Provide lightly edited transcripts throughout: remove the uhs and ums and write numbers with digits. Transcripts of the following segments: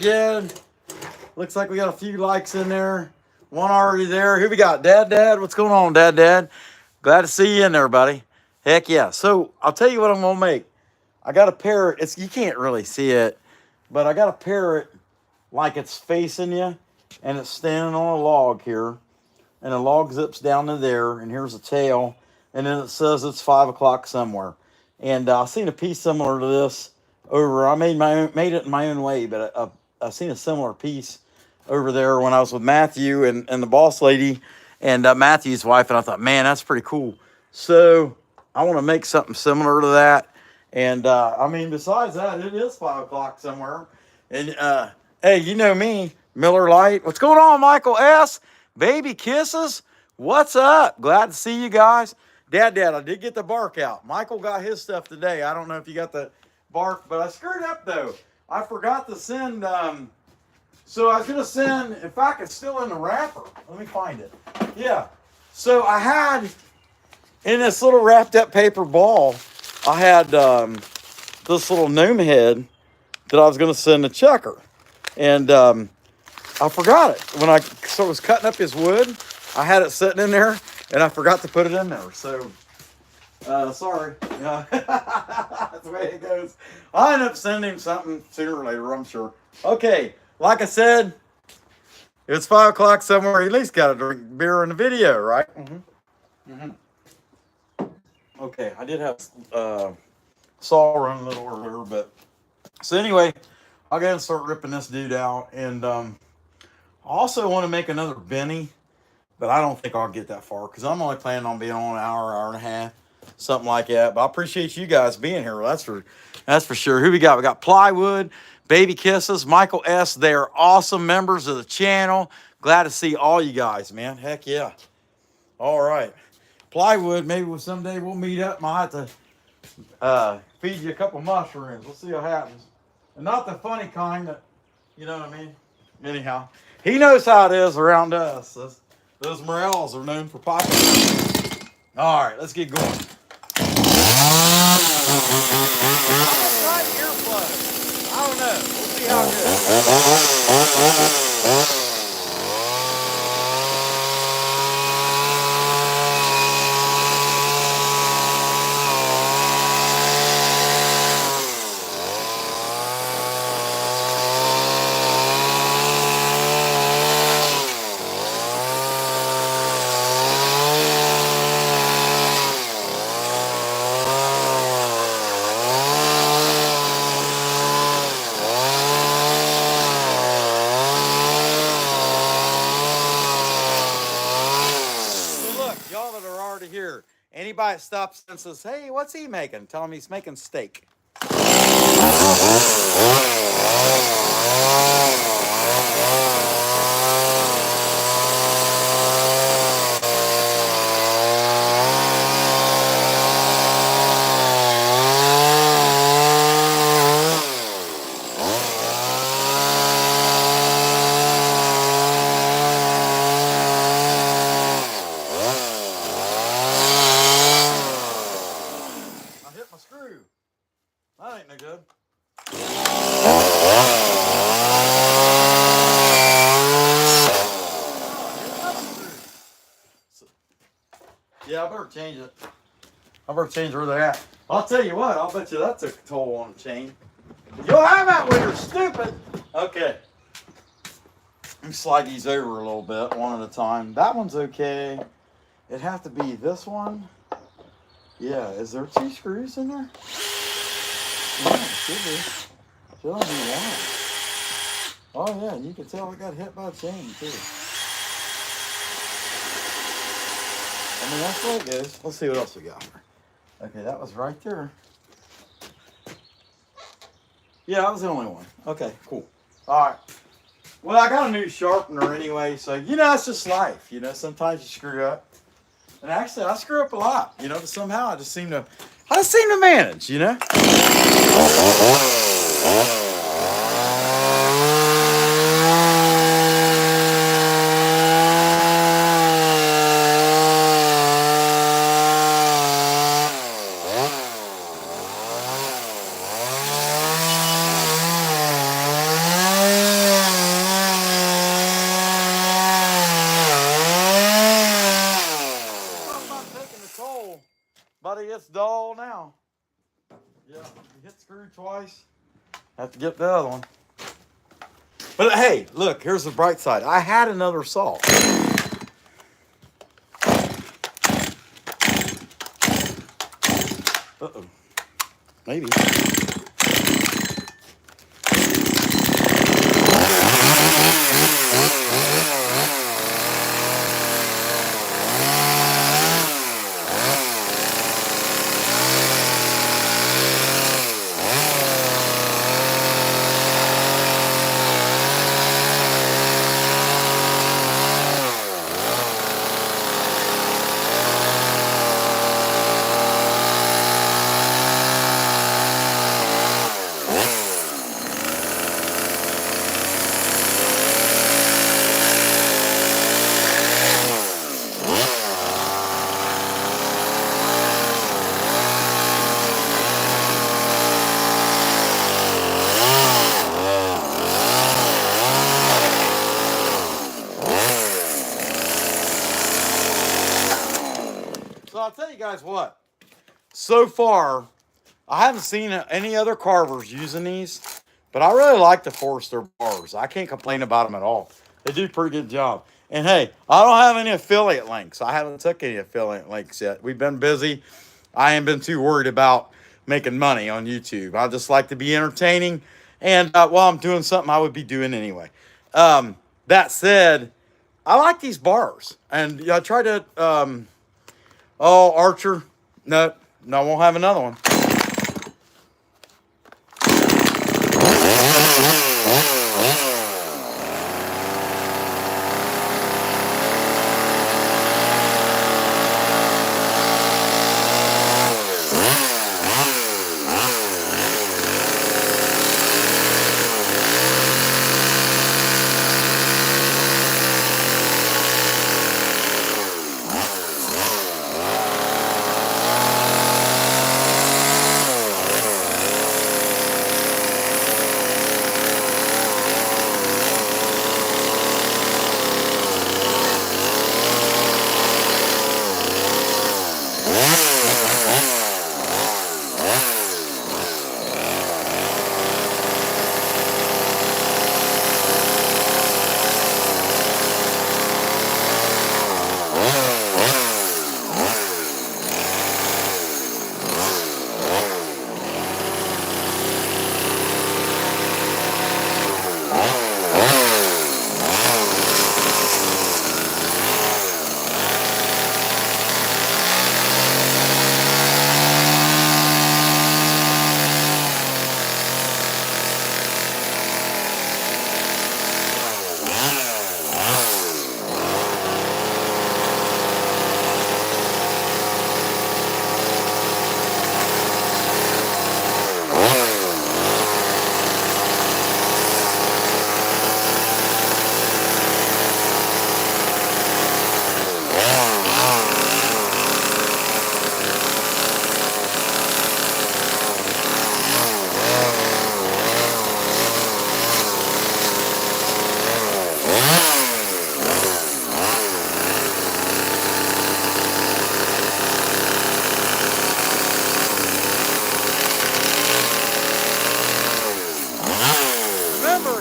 Again, looks like we got a few likes in there. One already there. Who we got? Dad. What's going on, Dad? Glad to see you in there, buddy. Heck yeah. So I'll tell you what I'm gonna make. I got a parrot. It's you can't really see it, but I got a parrot like it's facing you, and it's standing on a log here, and the log zips down to there, and here's a tail, and then it says it's 5 o'clock somewhere. And I've seen a piece similar to this over. I made it in my own way, but I've seen a similar piece over there when I was with Matthew and the boss lady and Matthew's wife, and I thought, man, that's pretty cool. So I want to make something similar to that. And I mean, besides that, it is 5 o'clock somewhere. And hey, you know me, Miller Lite. What's going on, Michael S? Baby kisses. What's up? Glad to see you guys. Dad, I did get the bark out. Michael got his stuff today. I don't know if you got the bark, but I screwed up though. I forgot to send. So I was gonna send. In fact, it's still in the wrapper. Let me find it. Yeah. So I had in this little wrapped up paper ball. I had this little gnome head that I was gonna send to Checker, and I forgot it when I was cutting up his wood. I had it sitting in there, and I forgot to put it in there. So, sorry. That's the way it goes. I'll end up sending him something sooner or later, I'm sure. Okay, like I said, it's 5 o'clock somewhere. He at least got to drink beer in the video, right? Okay, I did have saw running a little earlier, but so anyway, I'll go ahead and start ripping this dude out, and I also want to make another Benny. But I don't think I'll get that far because I'm only planning on being on an hour and a half, something like that. But I appreciate you guys being here. That's for sure. Who we got? We got Plywood, Baby Kisses, Michael S. They're awesome members of the channel. Glad to see all you guys, man. Heck yeah. All right. Plywood, maybe someday we'll meet up. I have to feed you a couple mushrooms. We'll see what happens. And not the funny kind that, you know what I mean? Anyhow, he knows how it is around us. Those morels are known for popping. All right, let's get going. I'm gonna try the earplug. I don't know. We'll see how it goes. Here, anybody that stops and says, hey, what's he making? Tell him he's making steak. That ain't no good. Yeah, I better change it. I better change where they're at. I'll tell you what, I'll bet you that took a toll on the chain. You'll have that when you're stupid. Okay. Let me slide these over a little bit, one at a time. That one's okay. It'd have to be this one. Yeah, is there 2 screws in there? Yeah, it should be. Should only be one. Oh yeah, and you can tell it got hit by a chain too. I mean, that's what it goes. Let's see what else we got here. Okay, that was right there. Yeah, that was the only one. Okay, cool. All right. Well, I got a new sharpener anyway, so, you know, it's just life. You know, sometimes you screw up. And actually, I screw up a lot, you know, but somehow I just seem to manage, you know? screwed twice. Have to get the other one. But hey, look, here's the bright side. I had another saw. Uh-oh. Maybe. So I'll tell you guys what. So far, I haven't seen any other carvers using these, but I really like the Forester bars. I can't complain about them at all. They do a pretty good job. And hey, I don't have any affiliate links. I haven't took any affiliate links yet. We've been busy. I ain't been too worried about making money on YouTube. I just like to be entertaining. And while I'm doing something I would be doing anyway. That said, I like these bars. And I try to, oh, Archer. No, I won't have another one.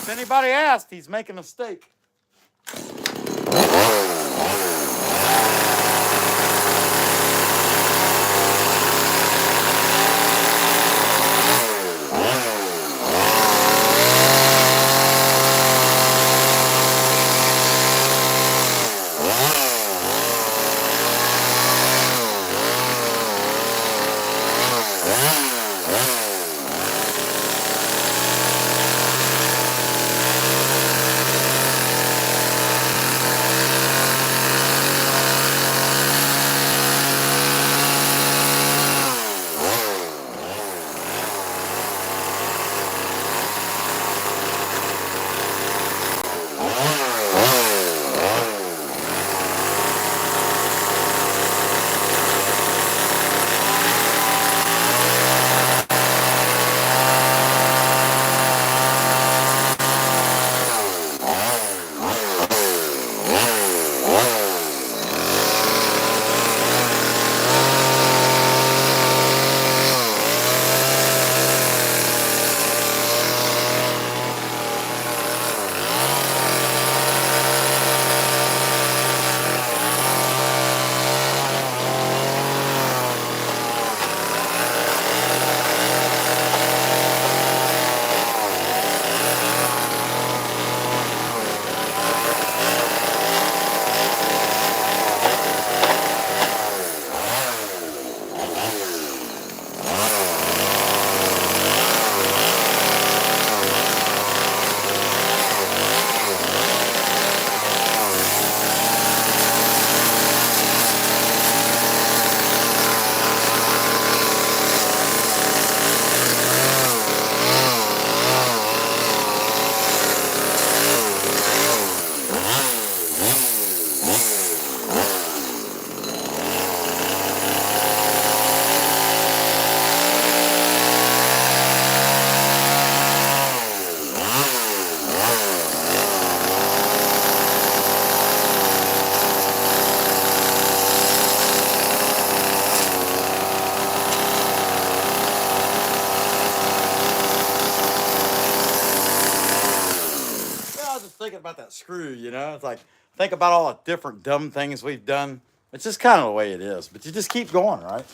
If anybody asked, he's making a mistake. thinking about that screw, you know? It's like, think about all the different dumb things we've done. It's just kind of the way it is. But you just keep going, right?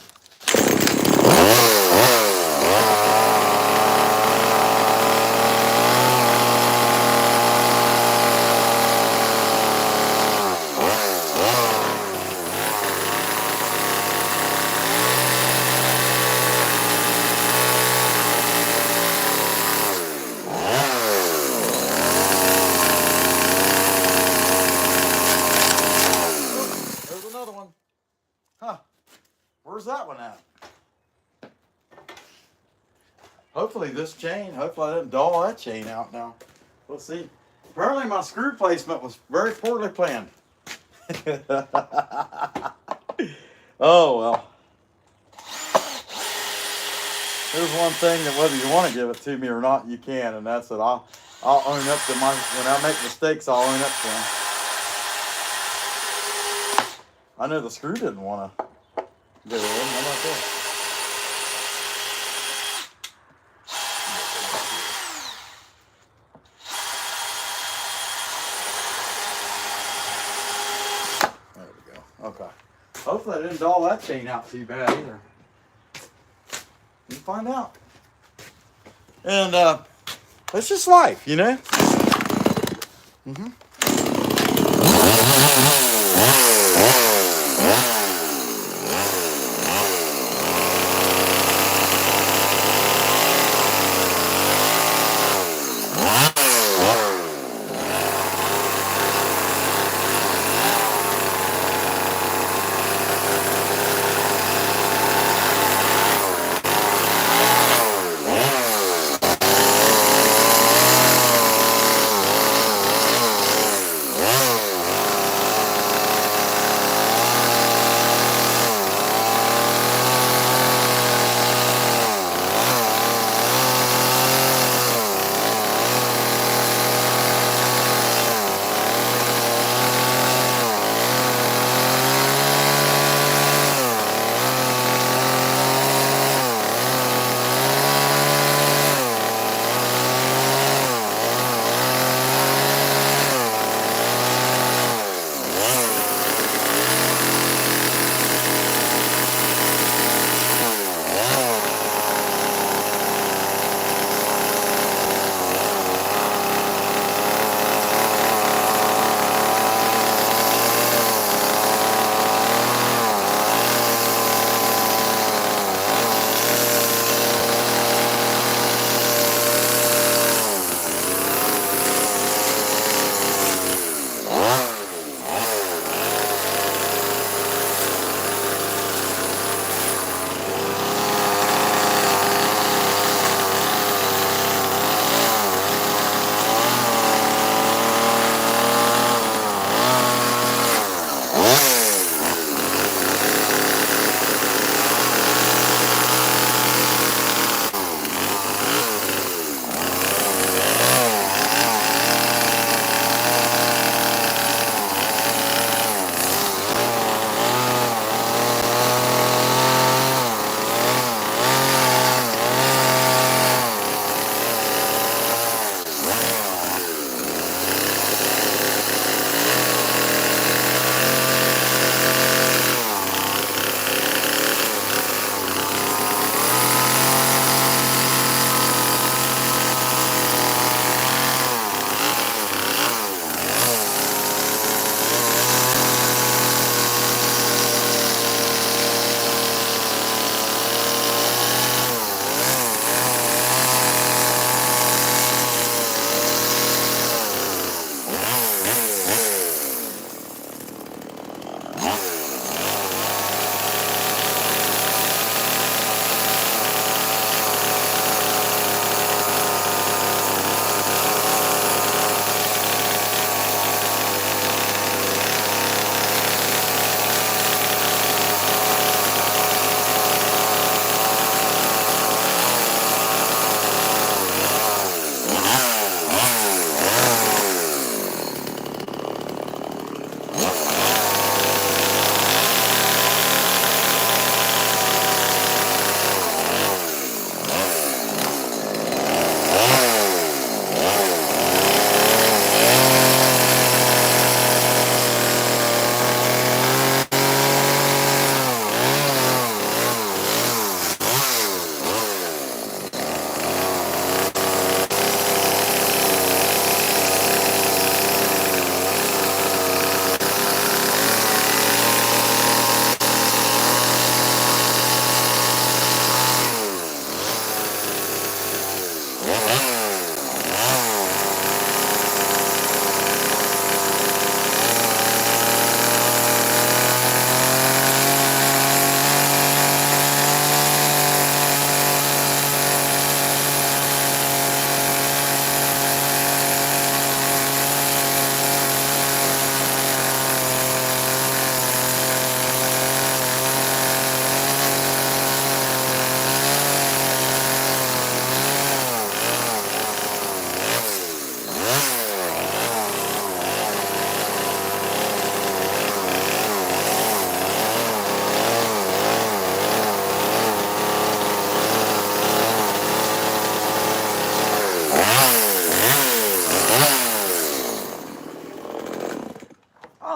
There's another one. Huh. Where's that one at? Hopefully this chain, hopefully I didn't dull that chain out now. We'll see. Apparently my screw placement was very poorly planned. Oh, well. There's one thing that whether you want to give it to me or not, you can, and that's that I'll own up to my, when I make mistakes, I'll own up to them. I know the screw didn't want to go in. How about that? There we go. Okay. Hopefully I didn't dull that chain out too bad either. We'll find out. And it's just life, you know? Mm-hmm.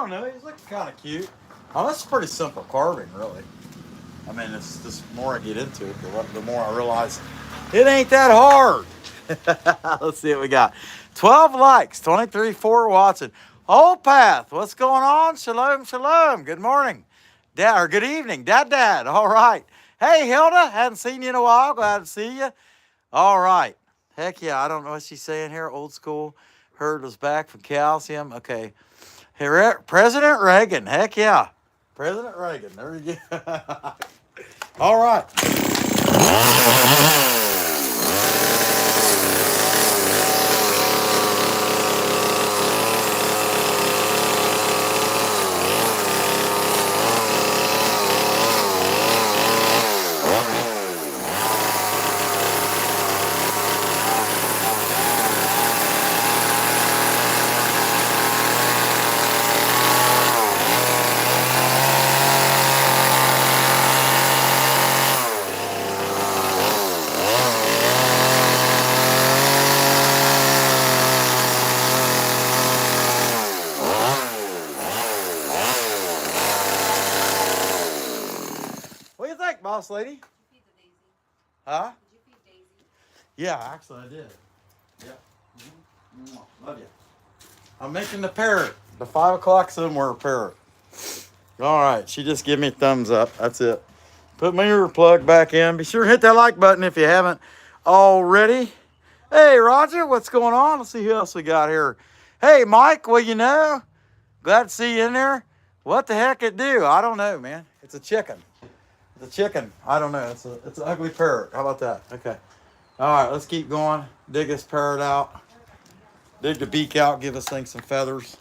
don't know. He's looking kind of cute. Oh, that's pretty simple carving, really. I mean, it's just the more I get into it, the more I realize it ain't that hard. Let's see what we got. 12 likes, 23, 4 watching. Old Path, what's going on? Shalom, shalom. Good morning. Dad, or good evening. Dad. All right. Hey, Hilda, hadn't seen you in a while. Glad to see you. All right. Heck yeah, I don't know what she's saying here. Old school. Heard was back from calcium. Okay. Hey, President Reagan. Heck yeah. President Reagan. There you go. All right. What do you think, boss lady? Did you feed the daisy? Huh? Did you feed Daisy? Yeah, actually I did. Yep. Mm-hmm. Love you. I'm making the parrot. The 5 o'clock somewhere parrot. All right, she just gave me a thumbs up. That's it. Put my ear plug back in. Be sure to hit that like button if you haven't already. Hey, Roger, what's going on? Let's see who else we got here. Hey, Mike, well, you know, glad to see you in there. What the heck it do? I don't know, man. It's a chicken. It's a chicken. I don't know. It's an ugly parrot. How about that? Okay. All right, let's keep going. Dig this parrot out. Dig the beak out. Give this thing some feathers.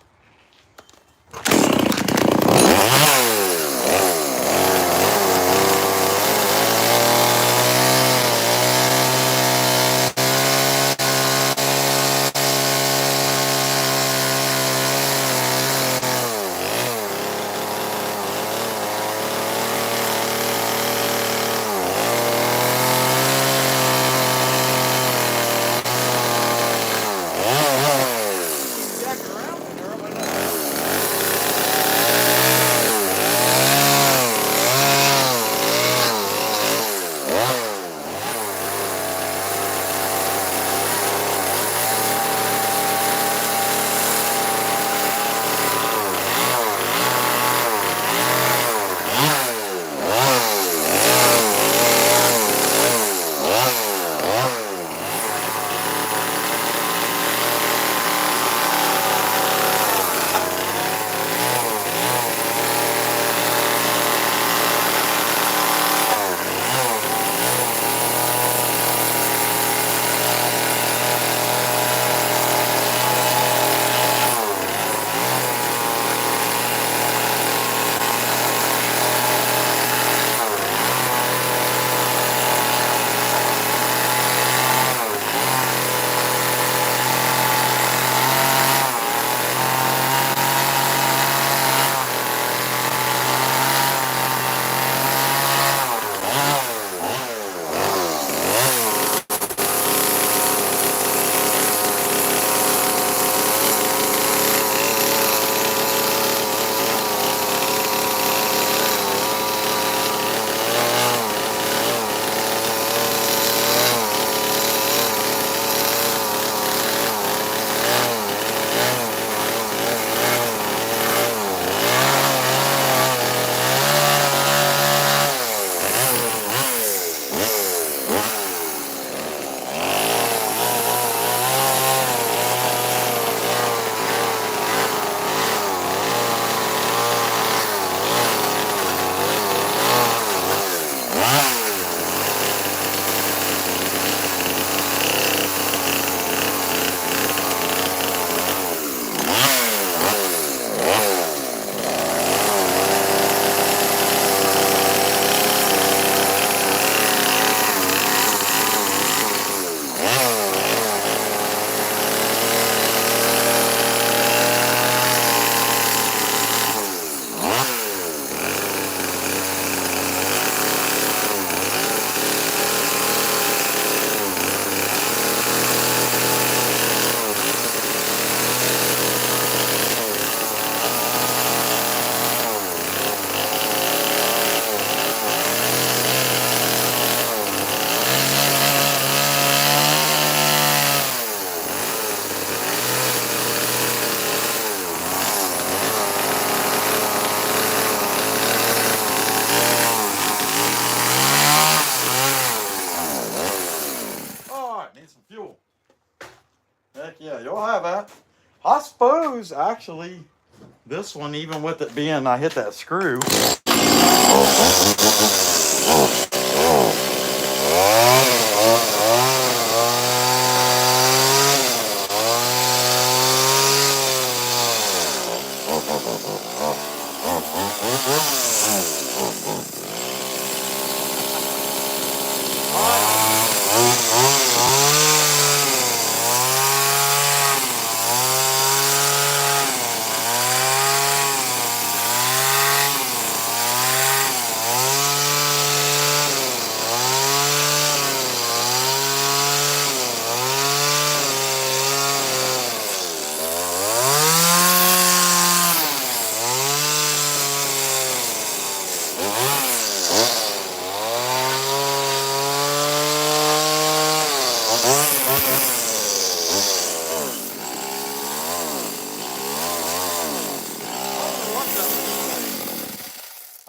I suppose actually this one, even with it being I hit that screw.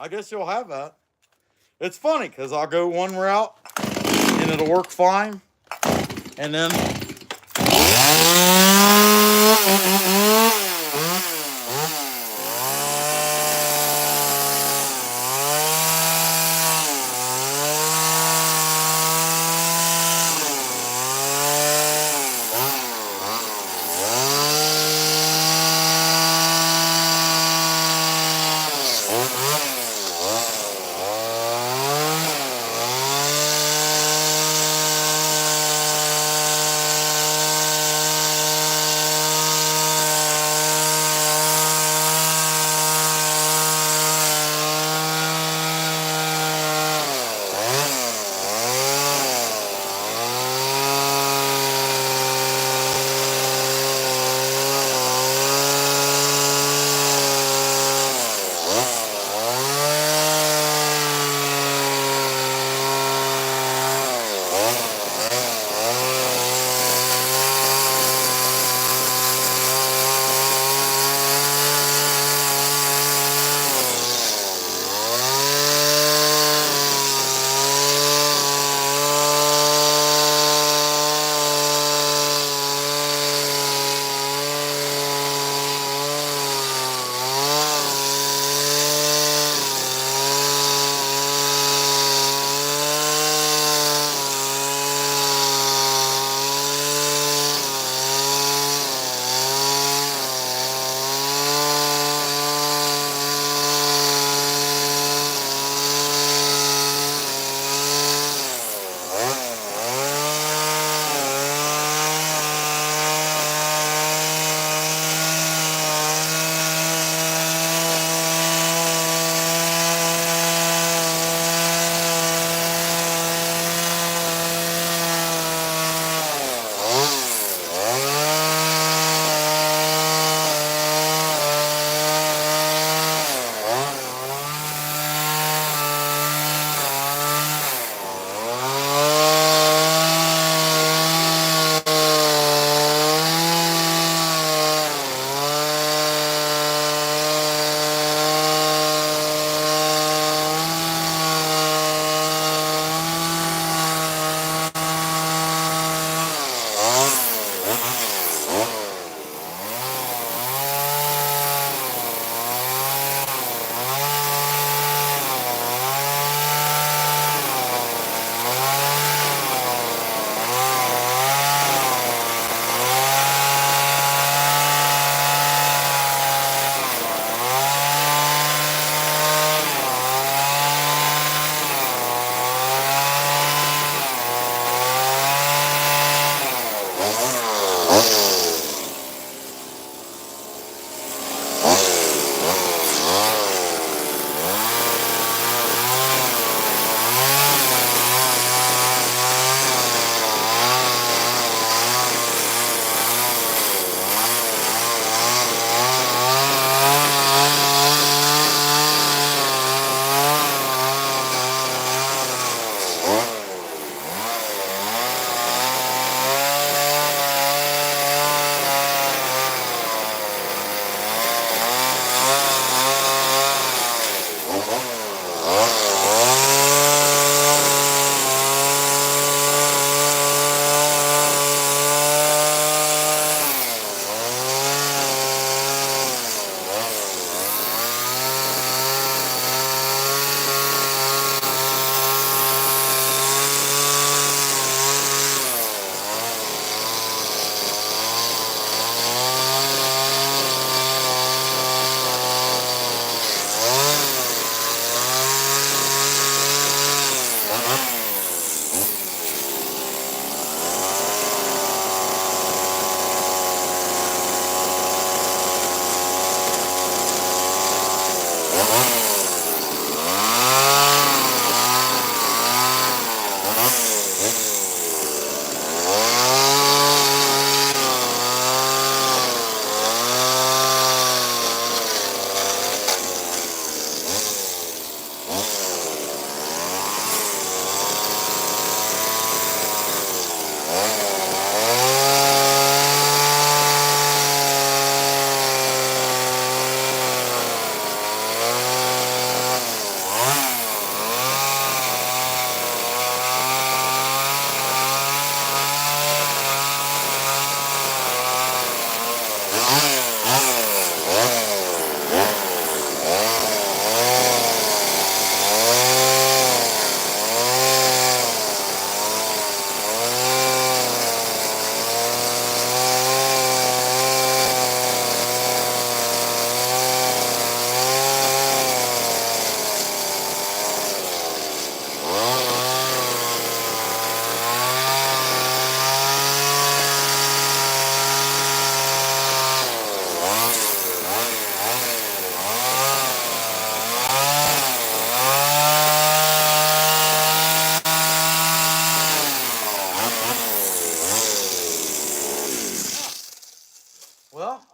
I guess you'll have that. It's funny because I'll go one route and it'll work fine. And then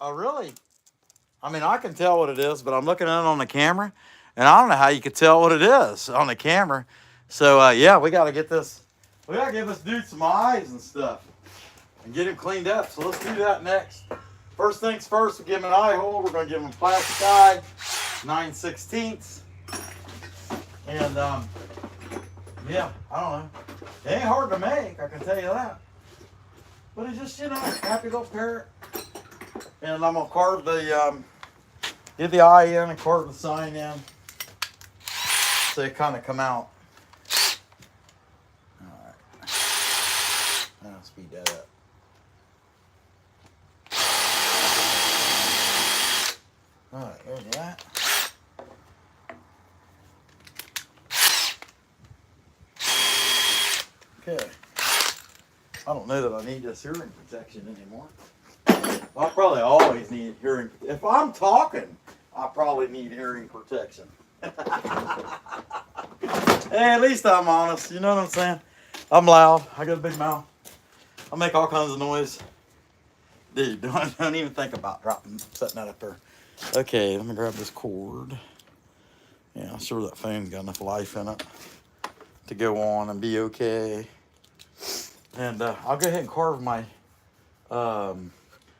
Well, I mean, I can tell what it is, but I'm looking at it on the camera, and I don't know how you could tell what it is on the camera. So, yeah, we got to get this. We got to give this dude some eyes and stuff and get him cleaned up. So let's do that next. First things first, we give him an eye hole. We're going to give him a plastic eye, 9/16. And, yeah, I don't know. It ain't hard to make, I can tell you that. But it's just, happy little parrot. And I'm going to carve the, get the eye in and carve the sign in. So they kind of come out. Alright. I'll speed that up. Alright, there's that. Okay. I don't know that I need this hearing protection anymore. I'll probably always need hearing. If I'm talking, I probably need hearing protection. Hey, at least I'm honest. You know what I'm saying? I'm loud. I got a big mouth. I make all kinds of noise. Dude, don't even think about setting that up there. Okay, let me grab this cord. Yeah, I'm sure that phone's got enough life in it to go on and be okay. And I'll go ahead and carve my,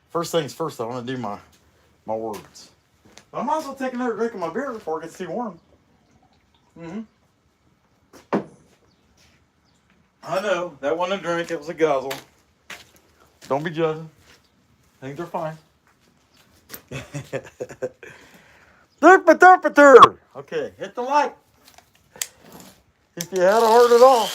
first things first, I want to do my words. But I might as well take another drink of my beer before it gets too warm. I know, that wasn't a drink, it was a guzzle. Don't be judging. Things are fine. Okay, hit the light. If you had a heart at all.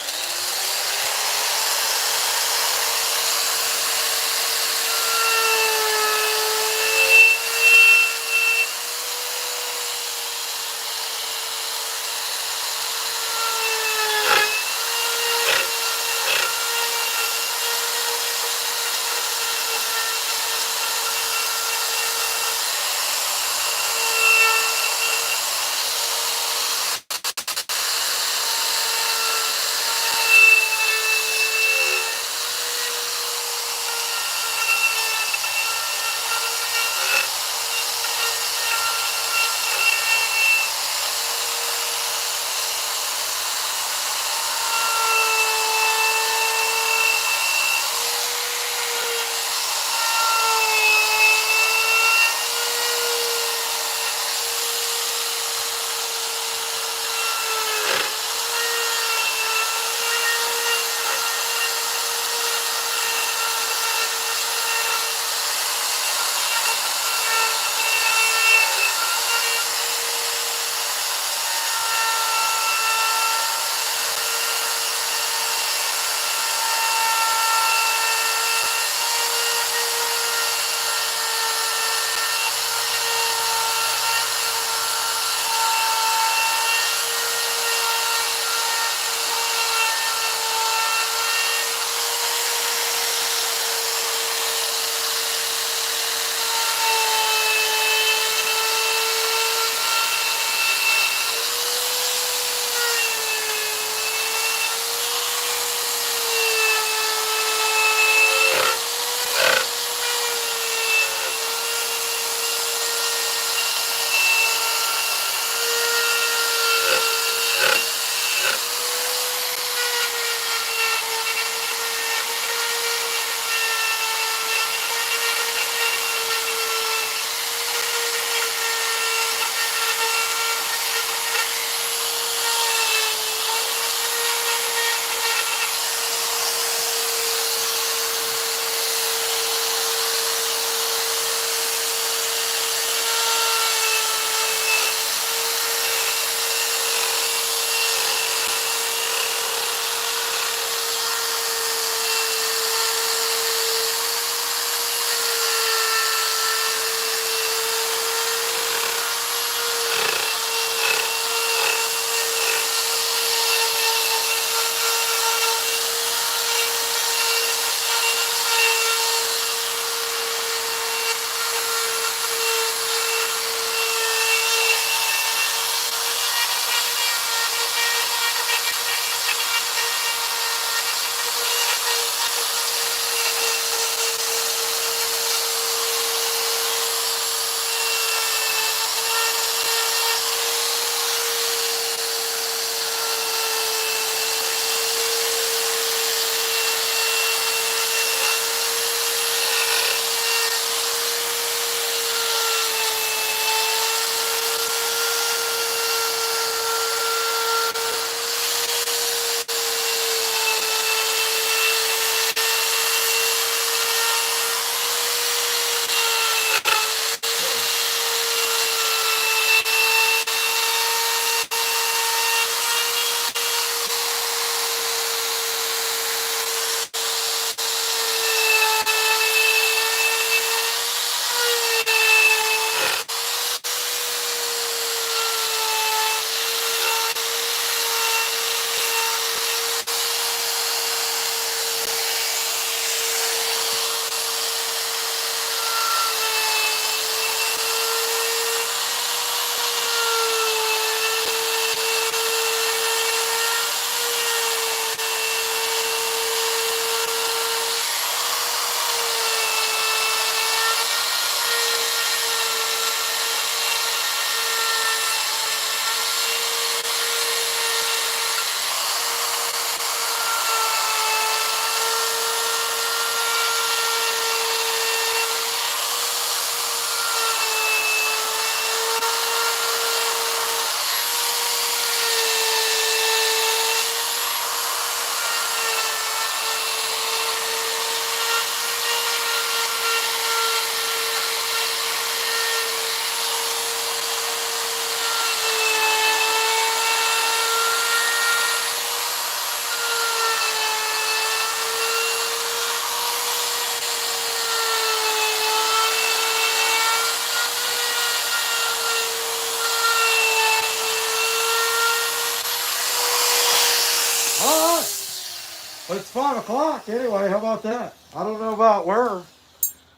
It's 5 o'clock anyway. How about that? I don't know about where,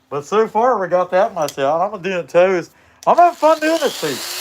but so far we got that much out. I'm gonna do it toes. I'm having fun doing this piece.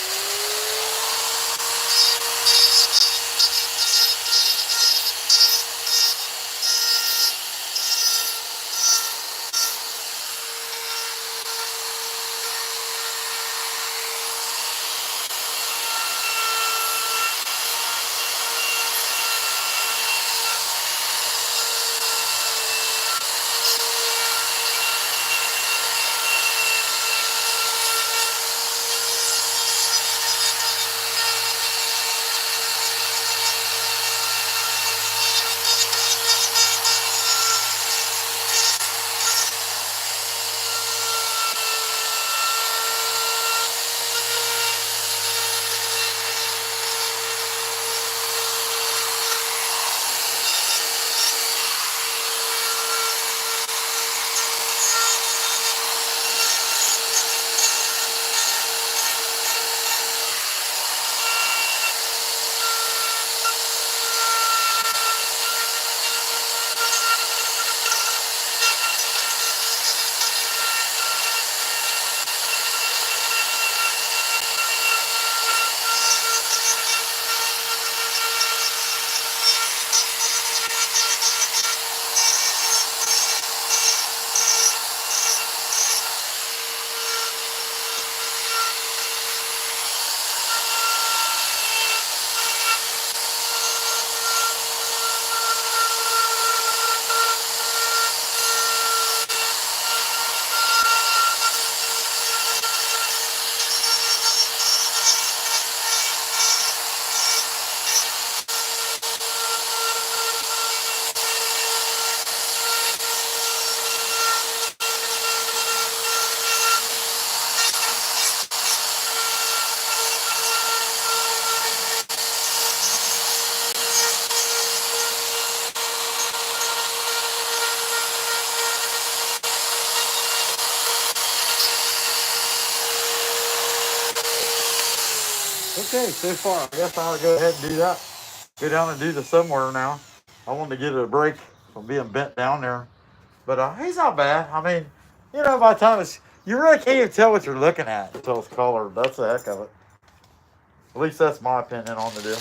Okay, so far I guess I'll go ahead and do that. Go down and do the somewhere now. I wanted to get a break from being bent down there. But he's not bad. I mean, by the time you really can't even tell what you're looking at until it's colored. That's the heck of it. At least that's my opinion on the deal.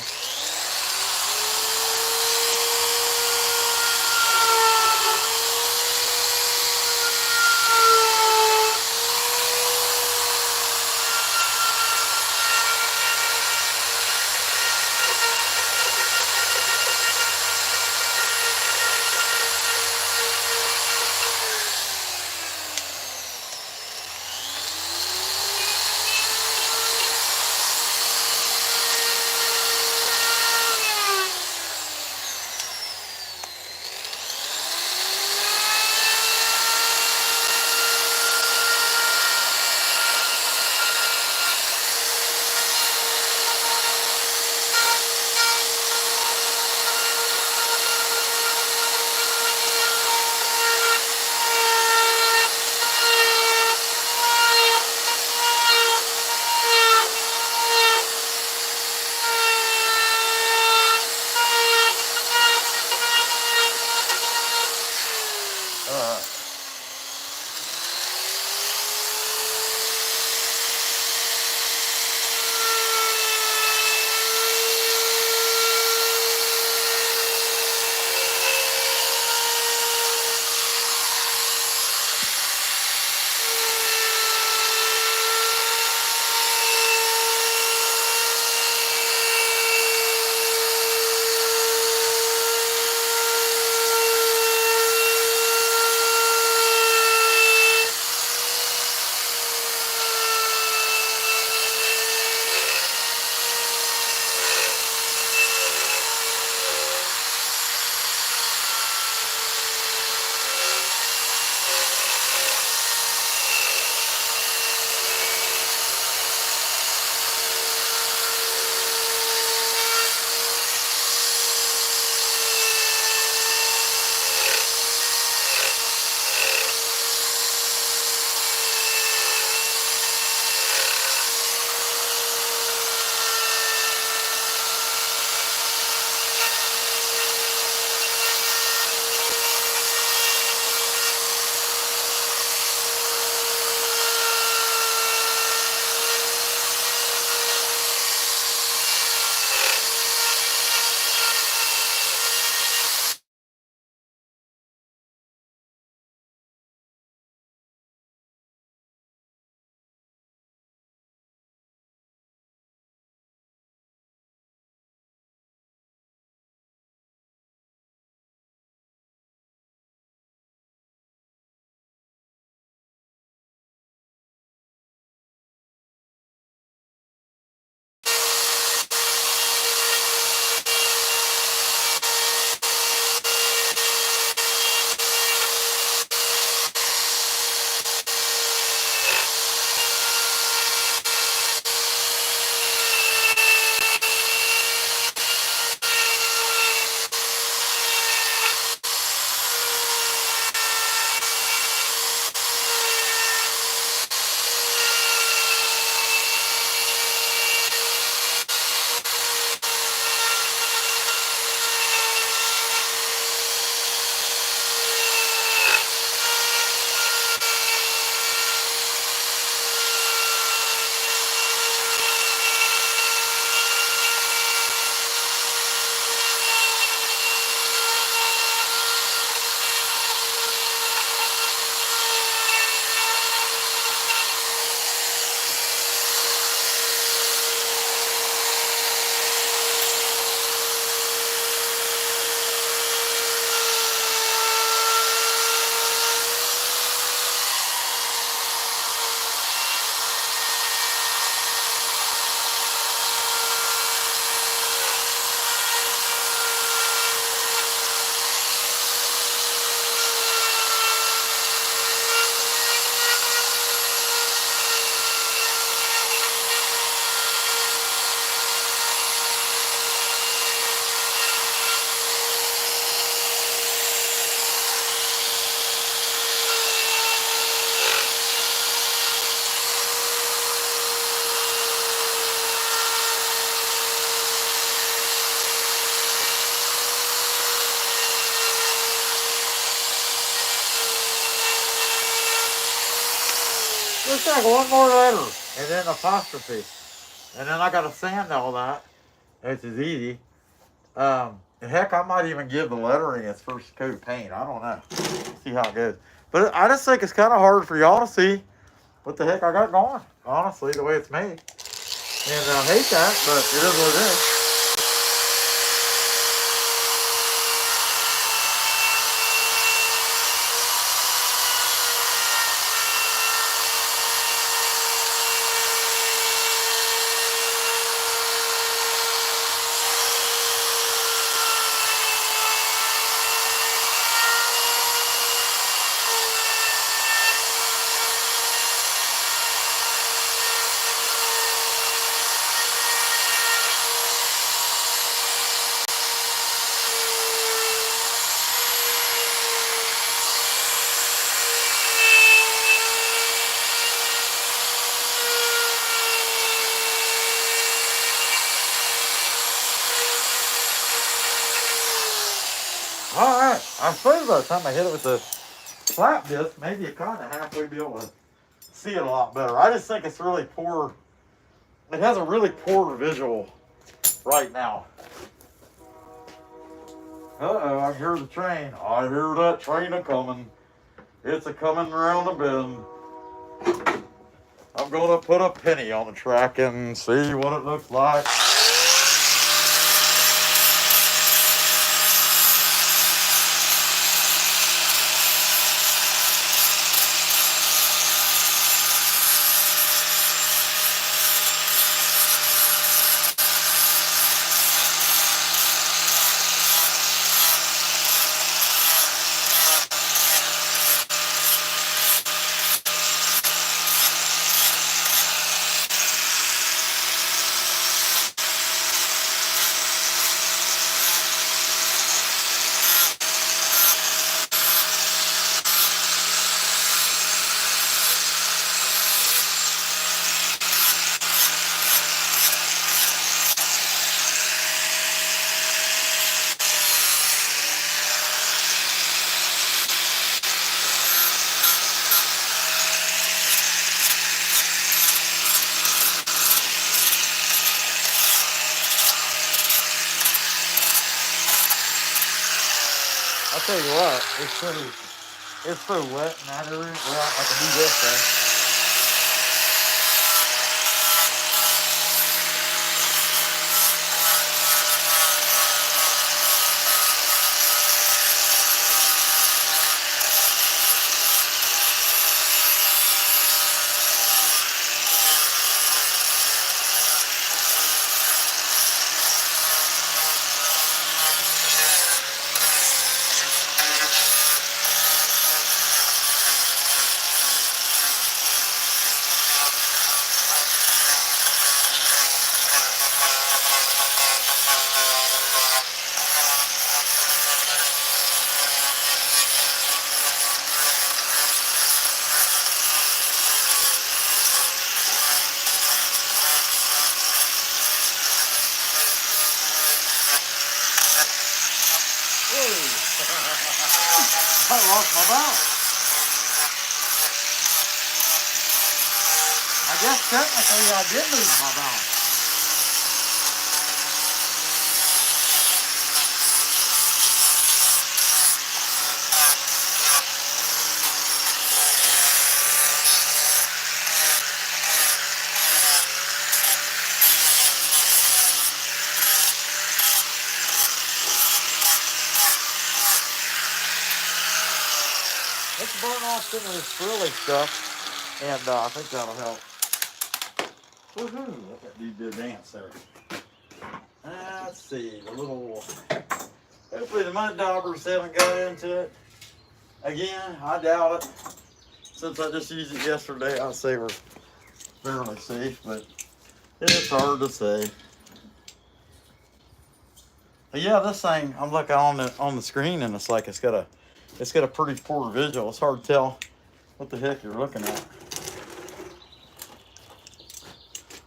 looks like one more letter, and then apostrophe. And then I got to sand all that, which is easy. Heck, I might even give the lettering its first coat of paint. I don't know. See how it goes. But I just think it's kind of hard for y'all to see what the heck I got going. Honestly, the way it's made. And I hate that, but it is what it is. Alright, I suppose by the time I hit it with the flap disc, maybe you kind of halfway be able to see it a lot better. I just think it's really poor. It has a really poor visual right now. Uh-oh, I hear the train. I hear that train a-coming. It's a-coming around the bend. I'm going to put a penny on the track and see what it looks like. I'll tell you what, it's so wet in that area. Well, I can do this thing. I lost my balance. I guess technically I did lose my balance. Let's burn off some of this frilly stuff, and I think that'll help. Woohoo! Let that dude do a dance there. Let's see, the little. Hopefully the mud daubers haven't got into it. Again, I doubt it. Since I just used it yesterday, I'd say we're fairly safe, but it's hard to say. But yeah, this thing, I'm looking on the screen, and it's like it's got a pretty poor visual. It's hard to tell what the heck you're looking at.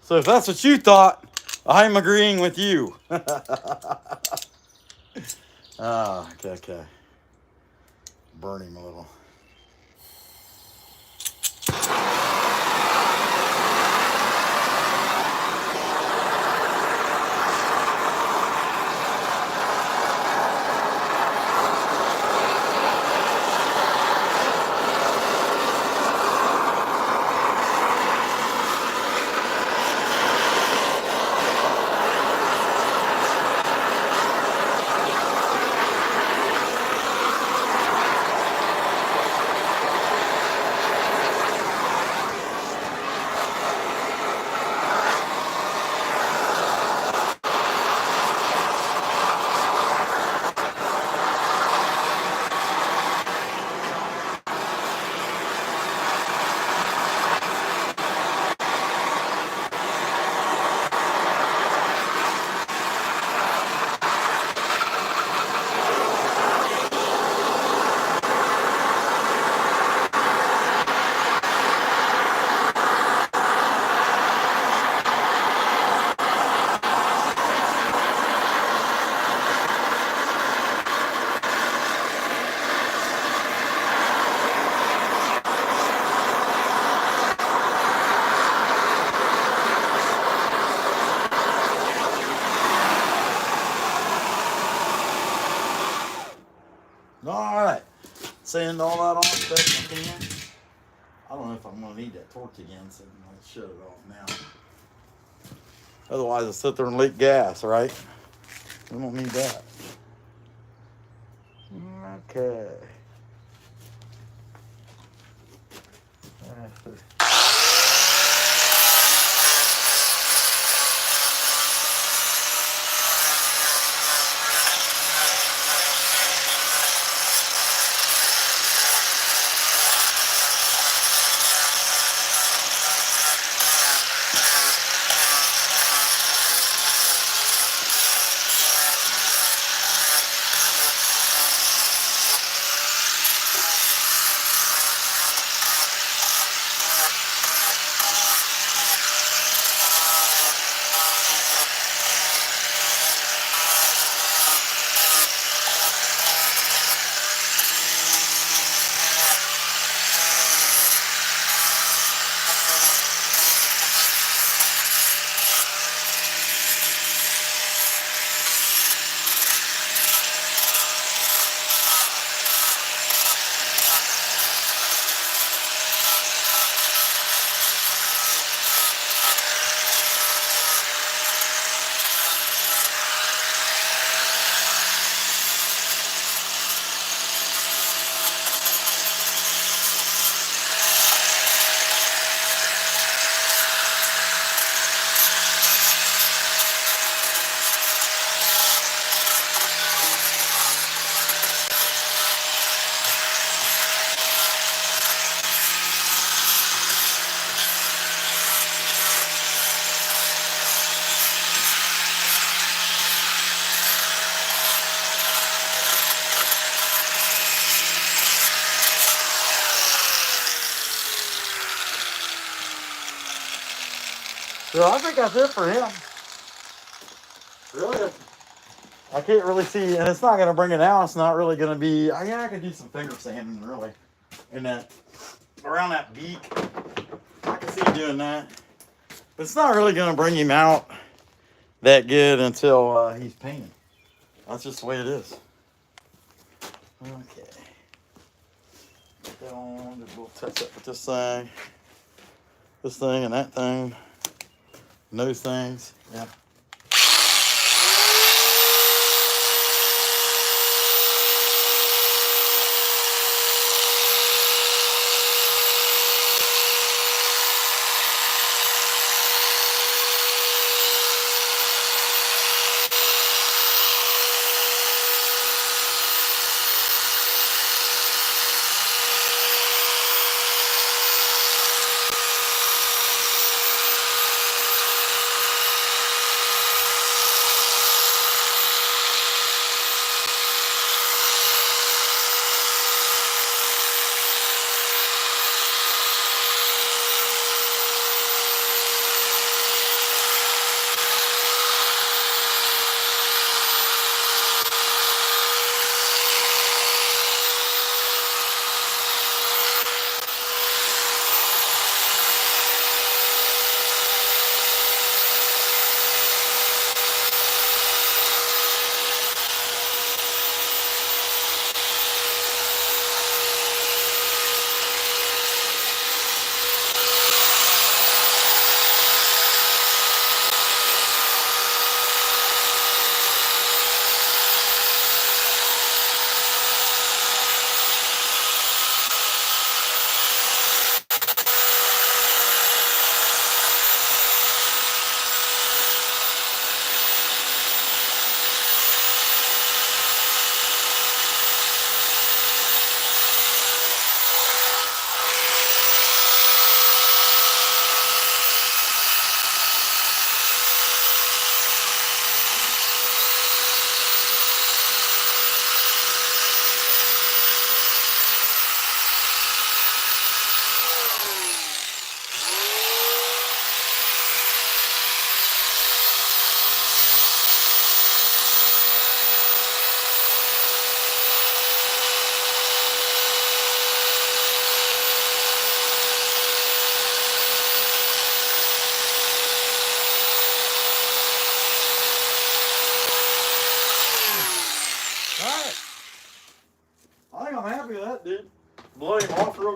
So if that's what you thought, I'm agreeing with you. Okay. Burn him a little. sand all that off best I can. I don't know if I'm gonna need that torch again, so I'm gonna shut it off now. Otherwise, it'll sit there and leak gas, right? We don't need that. Okay. So I think that's it for him. Really, I can't really see, and it's not going to bring it out. It's not really going to be. Yeah, I could do some finger sanding, really, in that around that beak. I can see doing that, but it's not really going to bring him out that good until he's painted. That's just the way it is. Okay. Put that on. Do a little touch up with this thing, and that thing, and those things. Yeah.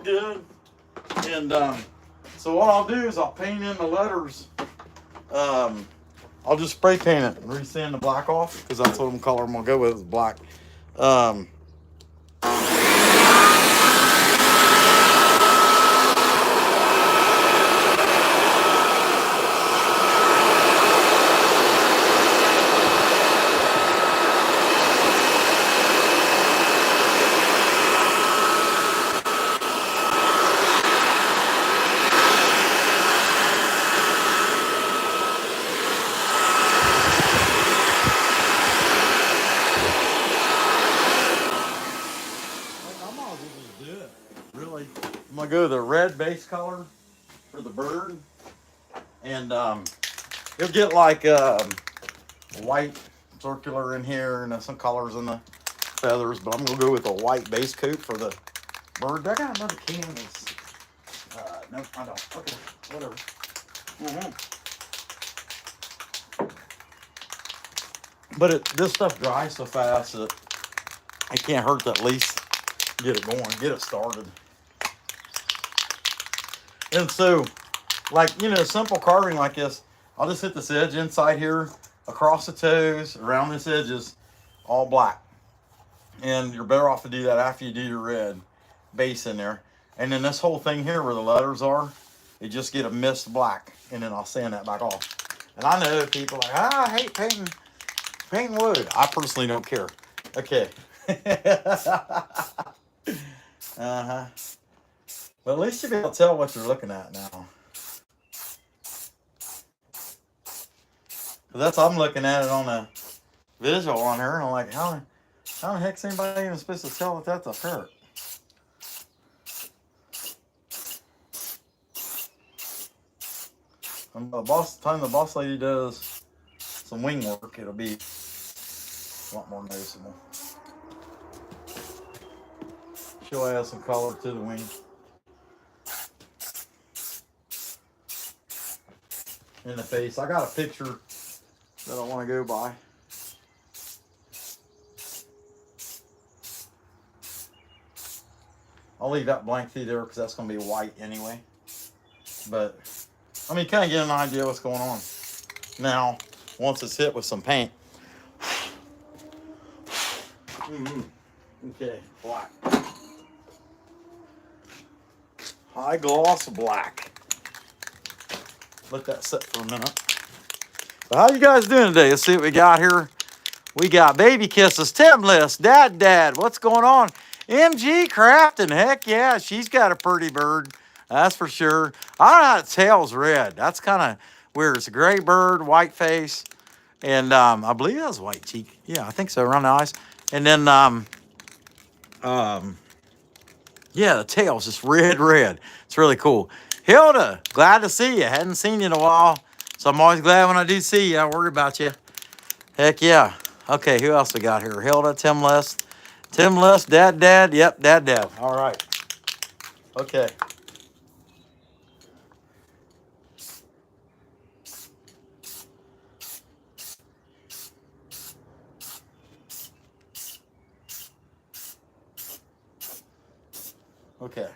did. And so what I'll do is I'll paint in the letters. I'll just spray paint it and resand the black off because that's what color I'm gonna go with is black. I'm gonna go the red base color for the bird, and you'll get like white circular in here and some colors in the feathers, but I'm gonna go with a white base coat for the bird. I got another canvas. No, I don't. Okay, whatever. But this stuff dries so fast that it can't hurt to at least get it going, get it started. And so, like, simple carving like this, I'll just hit this edge inside here, across the toes, around this edge is all black. And you're better off to do that after you do your red base in there. And then this whole thing here where the letters are, you just get a mist black, and then I'll sand that back off. And I know people are like, I hate painting wood. I personally don't care. Okay. But at least you'll be able to tell what you're looking at now. I'm looking at it on a visual on her, and I'm like, how the heck's anybody even supposed to tell that that's a parrot? And the time the boss lady does some wing work, it'll be a lot more noticeable. She'll add some color to the wing. In the face. I got a picture that I want to go by. I'll leave that blank through there because that's going to be white anyway. But, I mean, kind of get an idea what's going on. Now, once it's hit with some paint. Okay, black. High gloss black. Let that sit for a minute. So how you guys doing today? Let's see what we got here. We got baby kisses, Tim List, Dad, what's going on? MG Crafting, heck yeah, she's got a pretty bird, that's for sure. I don't know how the tail's red. That's kind of weird. It's a gray bird, white face, and I believe that was white cheek. Yeah, I think so, around the eyes. And then, yeah, the tail's just red. It's really cool. Hilda, glad to see you. Hadn't seen you in a while, so I'm always glad when I do see you. I worry about you. Heck yeah. Okay, who else we got here? Hilda, Tim List, Dad. Yep, Dad. All right. Okay. Okay.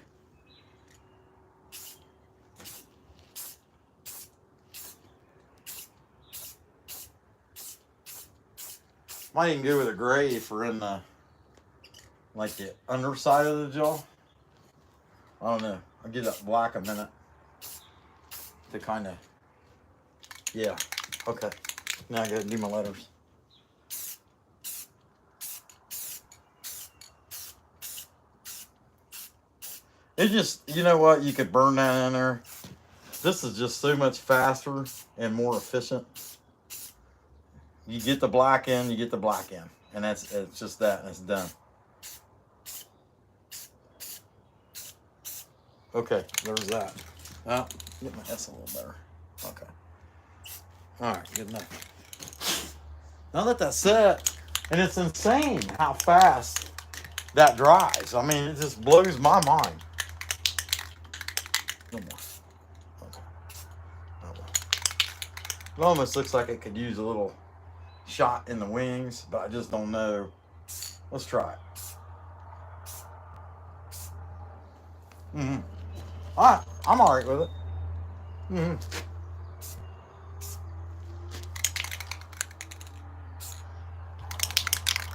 Might even go with a gray for in the, like the underside of the jaw. I don't know. I'll give that black a minute to kind of, yeah. Okay. Now I gotta do my letters. It just, you know what? You could burn that in there. This is just so much faster and more efficient. You get the black in, and it's just that, and it's done. Okay, there's that. Oh, get my S a little better. Okay. All right, good enough. Now that that's set, and it's insane how fast that dries. I mean, it just blows my mind. No more. Okay. Oh, well. It almost looks like it could use a little shot in the wings, but I just don't know. Let's try it. Mm-hmm. All right, I'm all right with it. Mm-hmm.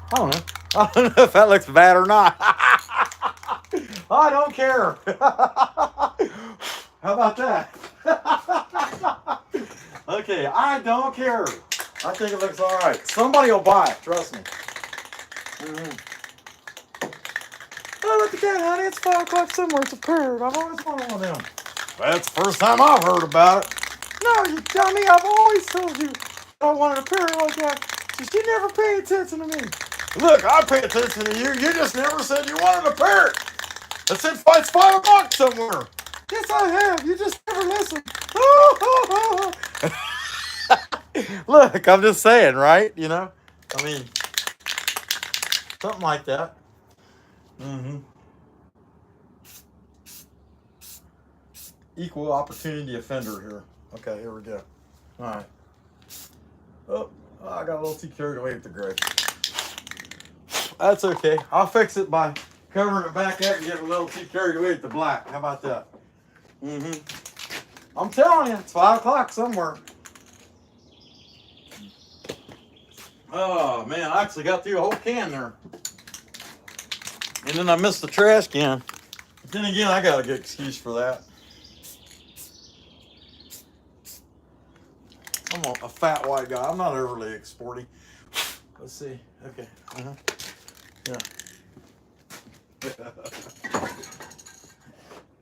I don't know. I don't know if that looks bad or not. I don't care. How about that? Okay, I don't care. I think it looks all right. Somebody will buy it. Trust me. Mm-hmm. Oh, look at that, honey. It's 5 o'clock somewhere. It's a parrot. I've always wanted one of them. That's the first time I've heard about it. No, you dummy. I've always told you I wanted a parrot like that. Just you never pay attention to me. Look, I pay attention to you. You just never said you wanted a parrot. I said it's $5 somewhere. Yes, I have. You just never listen. Look, I'm just saying, right? You know? I mean, something like that. Mm-hmm. Equal opportunity offender here. Okay, here we go. All right. Oh, I got a little too carried away with the gray. That's okay. I'll fix it by covering it back up and get a little too carried away with the black. How about that? Mm-hmm. I'm telling you, it's 5 o'clock somewhere. Oh, man, I actually got through a whole can there. And then I missed the trash can. But then again, I got a good excuse for that. I'm a fat white guy. I'm not overly exporty. Let's see. Okay. Uh-huh. Yeah.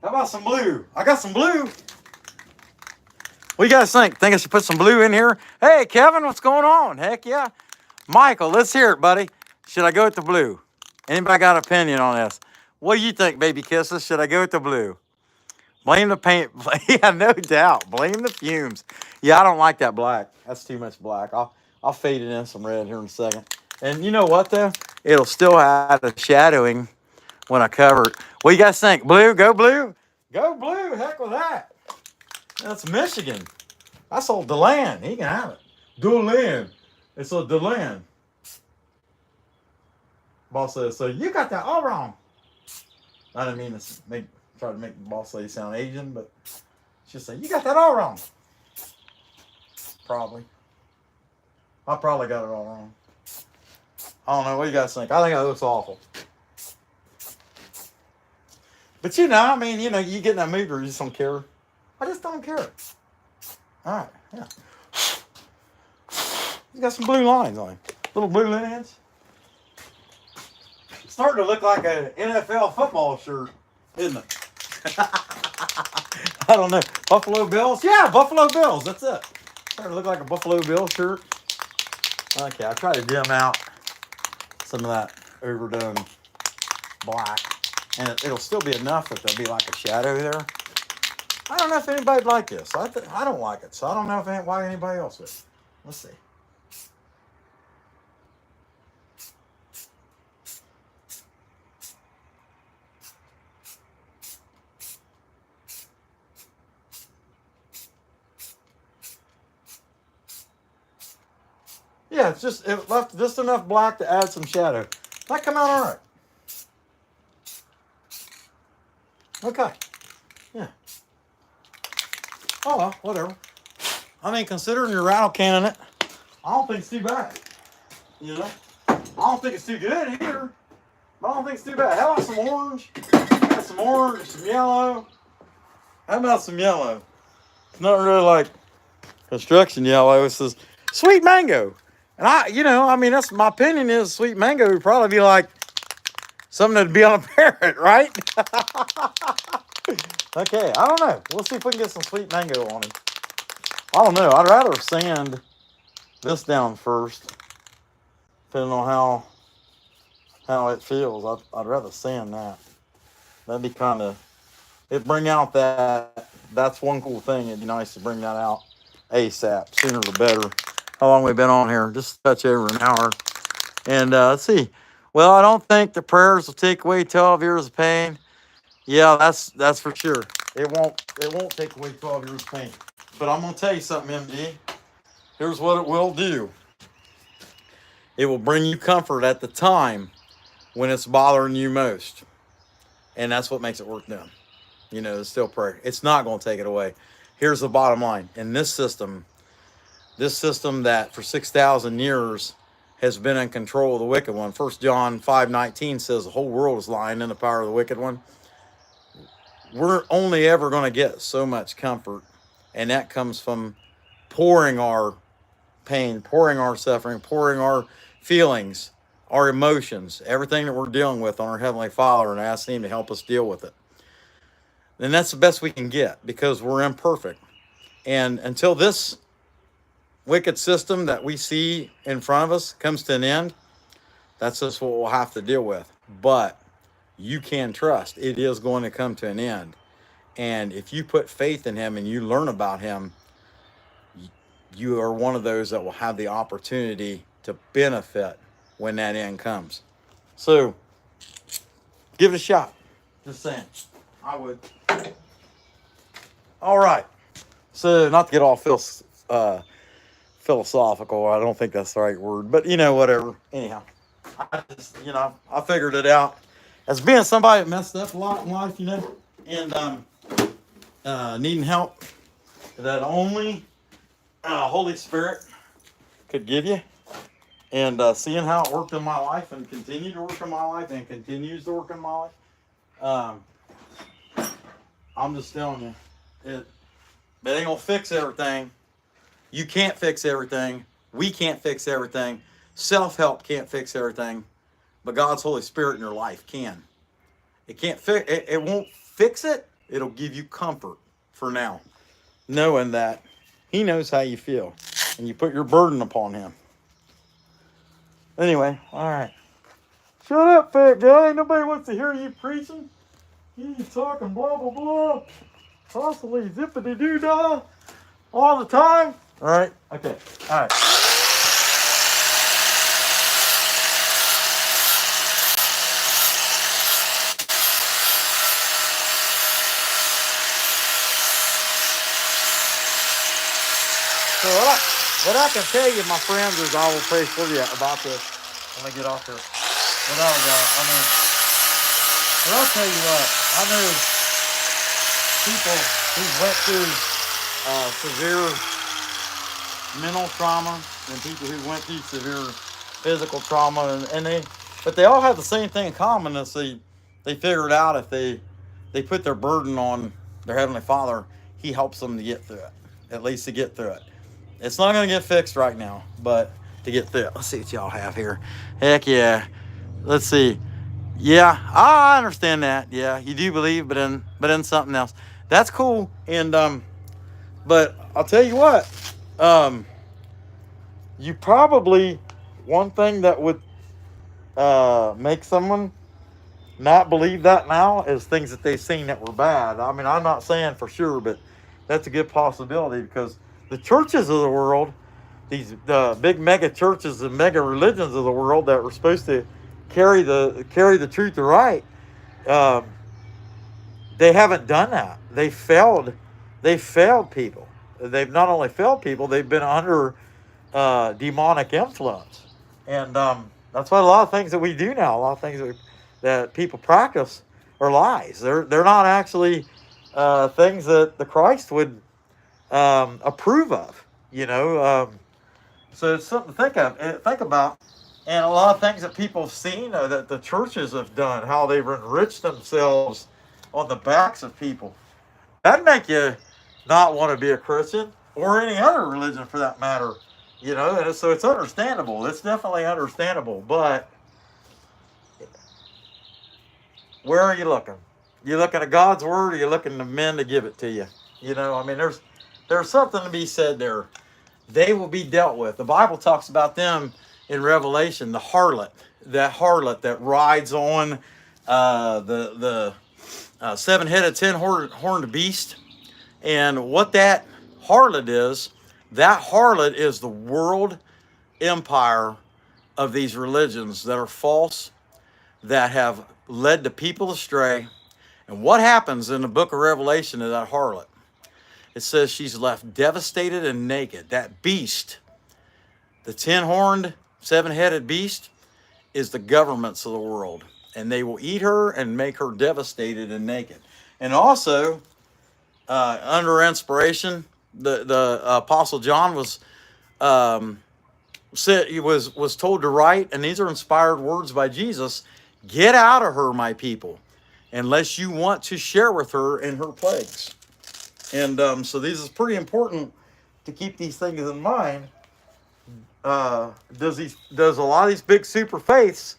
How about some blue? I got some blue. What do you guys think? Think I should put some blue in here? Hey, Kevin, what's going on? Heck yeah. Michael, let's hear it, buddy. Should I go with the blue? Anybody got an opinion on this? What do you think, baby kisses? Should I go with the blue? Blame the paint. Yeah, no doubt. Blame the fumes. Yeah, I don't like that black. That's too much black. I'll fade it in some red here in a second. And you know what, though? It'll still have a shadowing when I cover it. What do you guys think? Blue? Go blue? Go blue. Heck with that. That's Michigan. That's old DeLand. He can have it. DeLand. It's a DeLand. Boss says, so you got that all wrong. I didn't mean to try to make the boss lady sound Asian, but she'll say, you got that all wrong. Probably. I probably got it all wrong. I don't know. What do you guys think? I think it looks awful. But you know, I mean, you know, you get in that mood where you just don't care. I just don't care. All right, yeah. He's got some blue lines on him. Little blue lines. It's starting to look like an NFL football shirt, isn't it? I don't know. Buffalo Bills? Yeah, Buffalo Bills. That's it. Starting to look like a Buffalo Bill shirt. Okay, I try to dim out some of that overdone black. And it'll still be enough that there'll be like a shadow there. I don't know if anybody'd like this. I don't like it, so I don't know why anybody else would. Let's see. Yeah, it left just enough black to add some shadow. That come out all right. Okay. Yeah. Oh well, whatever. I mean, considering you're rattle canning it, I don't think it's too bad. You know? I don't think it's too good either. But I don't think it's too bad. How about some orange? Got some orange, some yellow. How about some yellow? It's not really like construction yellow. It's this sweet mango. And I mean, that's my opinion is sweet mango would probably be like something that'd be on a parrot, right? Okay, I don't know. We'll see if we can get some sweet mango on it. I don't know. I'd rather sand this down first, depending on how it feels. I'd rather sand that. That'd be kind of, it'd bring out that's one cool thing. It'd be nice to bring that out ASAP, sooner the better. How long we been on here? Just a touch over an hour. And let's see. Well, I don't think the prayers will take away 12 years of pain. Yeah, that's for sure. It won't take away 12 years of pain. But I'm gonna tell you something, MD. Here's what it will do. It will bring you comfort at the time when it's bothering you most. And that's what makes it worth doing. You know, still pray. It's not going to take it away. Here's the bottom line. In this system that for 6,000 years has been in control of the wicked one. 1 John 5:19 says the whole world is lying in the power of the wicked one. We're only ever going to get so much comfort, and that comes from pouring our pain, pouring our suffering, pouring our feelings, our emotions, everything that we're dealing with on our Heavenly Father, and asking Him to help us deal with it. And that's the best we can get because we're imperfect. And until this wicked system that we see in front of us comes to an end, that's just what we'll have to deal with. But you can trust it is going to come to an end. And if you put faith in Him and you learn about Him, you are one of those that will have the opportunity to benefit when that end comes. So give it a shot. Just saying. I would. All right. So not to get all philosophical, I don't think that's the right word, but you know, whatever. Anyhow, I just, I figured it out. As being somebody that messed up a lot in life, and needing help that only Holy Spirit could give you, and seeing how it worked in my life and continued to work in my life and continues to work in my life, I'm just telling you, it ain't gonna fix everything. You can't fix everything. We can't fix everything. Self-help can't fix everything, but God's Holy Spirit in your life can. It can't fix. It won't fix it. It'll give you comfort for now, knowing that He knows how you feel, and you put your burden upon Him. Anyway, all right. Shut up, fat guy. Nobody wants to hear you preaching. You talking blah blah blah. Possibly zippity doo dah all the time. All right. Okay. All right. So what I can tell you, my friends, is I will pray for you about this when I get off here. But I'll tell you what, I know people who went through severe mental trauma and people who went through severe physical trauma, but they all have the same thing in common. Is they figured out if they put their burden on their Heavenly Father, He helps them to get through it, at least to get through it. It's not going to get fixed right now, but to get through it. Let's see what y'all have here. Heck yeah. Let's see. Yeah, I understand that. Yeah, you do believe, but in something else. That's cool. And but I'll tell you what. You probably, one thing that would make someone not believe that now is things that they've seen that were bad. I mean, I'm not saying for sure, but that's a good possibility, because the churches of the world, these big mega churches and mega religions of the world that were supposed to carry the truth to right, they haven't done that. They failed people. They've not only failed people, they've been under demonic influence, and that's why a lot of things that we do now, a lot of things that people practice, are lies. They're not actually things that the Christ would approve of. So it's something to think about. And a lot of things that people have seen that the churches have done, how they've enriched themselves on the backs of people. That'd make you not want to be a Christian, or any other religion for that matter. And so it's understandable. It's definitely understandable. But where are you looking? You looking at God's word, or you looking to men to give it to you? There's something to be said there. They will be dealt with. The Bible talks about them in Revelation, the harlot, that rides on the seven-headed, 10-horned beast. And what that harlot is the world empire of these religions that are false, that have led the people astray. And what happens in the book of Revelation to that harlot? It says she's left devastated and naked. That beast, the 10-horned, 7-headed beast, is the governments of the world. And they will eat her and make her devastated and naked. And also, under inspiration, the Apostle John was said he was told to write, and these are inspired words by Jesus. Get out of her, my people, unless you want to share with her in her plagues. And so these is pretty important to keep these things in mind. Does a lot of these big super faiths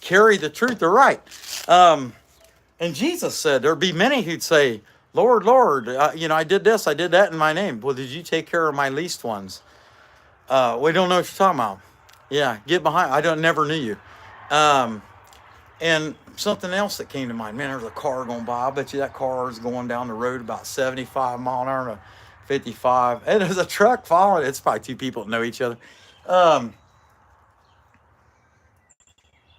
carry the truth or right? And Jesus said there'd be many who'd say, Lord, Lord, I did this, I did that in my name. Well, did you take care of my least ones? We don't know what you're talking about. Yeah, get behind. Never knew you. And something else that came to mind, man, there's a car going by. I bet you that car is going down the road about 75 mile an hour to 55. And there's a truck following it. It's probably two people that know each other. I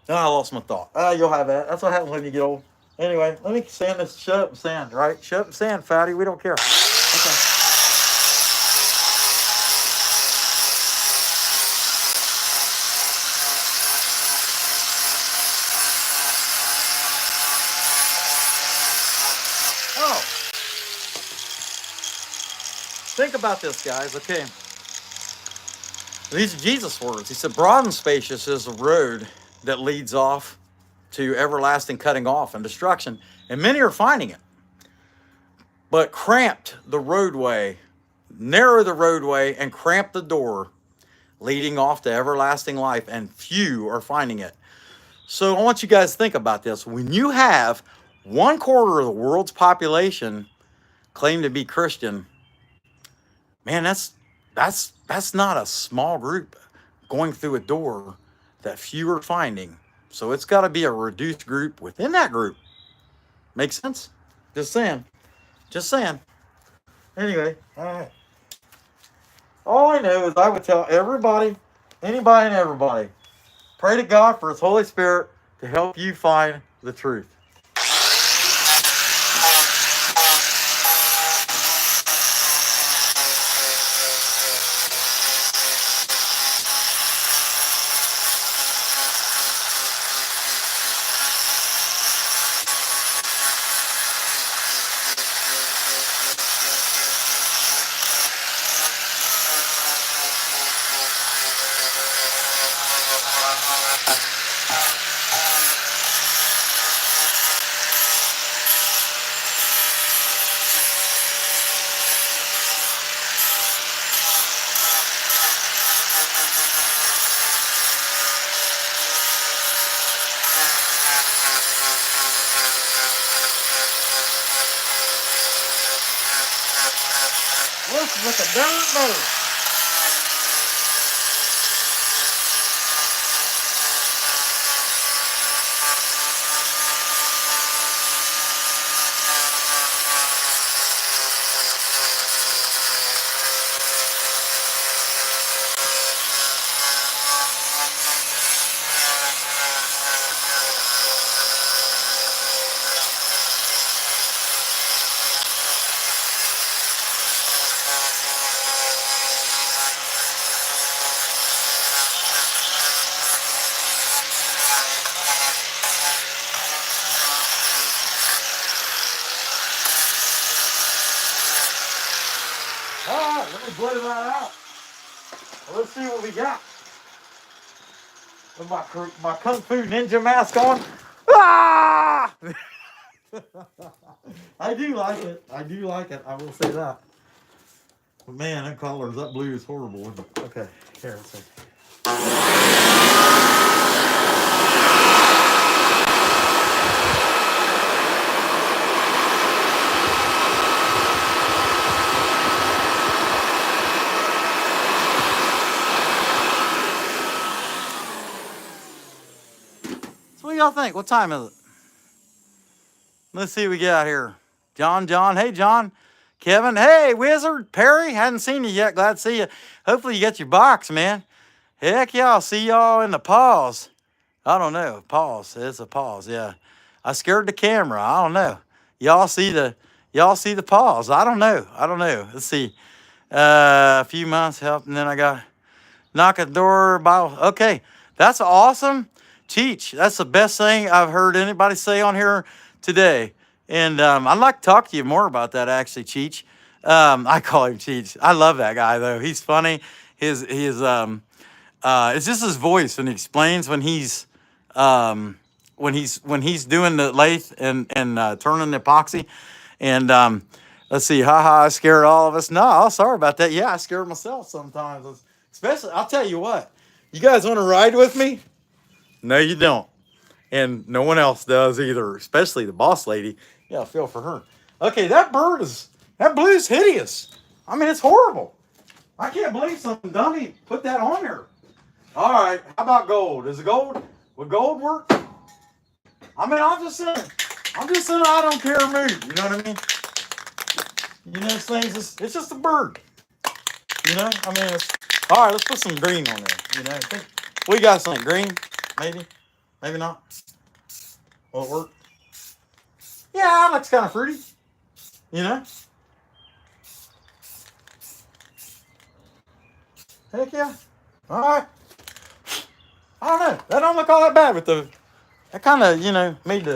lost my thought. You'll have that. That's what happens when you get old. Anyway, let me sand this. Shut up and sand, right? Shut up and sand, fatty. We don't care. Okay. Oh. Think about this, guys. Okay. These are Jesus' words. He said, broad and spacious is the road that leads off to everlasting cutting off and destruction. And many are finding it. But cramped the roadway, narrow the roadway, and cramped the door leading off to everlasting life. And few are finding it. So I want you guys to think about this. When you have 1/4 of the world's population claim to be Christian, man, that's not a small group going through a door that few are finding. So it's got to be a reduced group within that group. Make sense? Just saying. Just saying. Anyway, all right. All I know is I would tell everybody, anybody and everybody, pray to God for His Holy Spirit to help you find the truth. Looks like a darn bird. All right, let me blow that out. Well, let's see what we got. With my Kung Fu Ninja mask on. Ah! I do like it. I do like it. I will say that. But man, that colors, that blue is horrible. Okay, here, let's see. What do y'all think? What time is it? Let's see what we got here. John. Hey, John. Kevin. Hey, Wizard. Perry. Hadn't seen you yet. Glad to see you. Hopefully you get your box, man. Heck yeah, I'll see y'all in the pause. I don't know. Pause. It's a pause, yeah. I scared the camera. I don't know. Y'all see the pause. I don't know. Let's see. A few months help, and then I got knock at the door. Bible. Okay. That's awesome. Teach. That's the best thing I've heard anybody say on here today. And I'd like to talk to you more about that, actually, Cheech. I call him Cheech. I love that guy, though. He's funny. It's just his voice when he explains when he's doing the lathe and turning the epoxy. And let's see, haha, I scared all of us. No, I'm sorry about that. Yeah, I scared myself sometimes. Especially, I'll tell you what. You guys want to ride with me? No, you don't. And no one else does either, especially the boss lady. Yeah, I feel for her. Okay, that blue's hideous. I mean, it's horrible. I can't believe some dummy put that on there. All right, how about gold? Would gold work? I mean, I'm just in an I don't care mood. You know what I mean? You know, it's just a bird. You know, I mean, all right, let's put some green on there. You know, we got something green, maybe, maybe not. Will it work? Yeah, it looks kind of fruity. You know? Heck yeah. All right. I don't know. That don't look all that bad with that kind of, made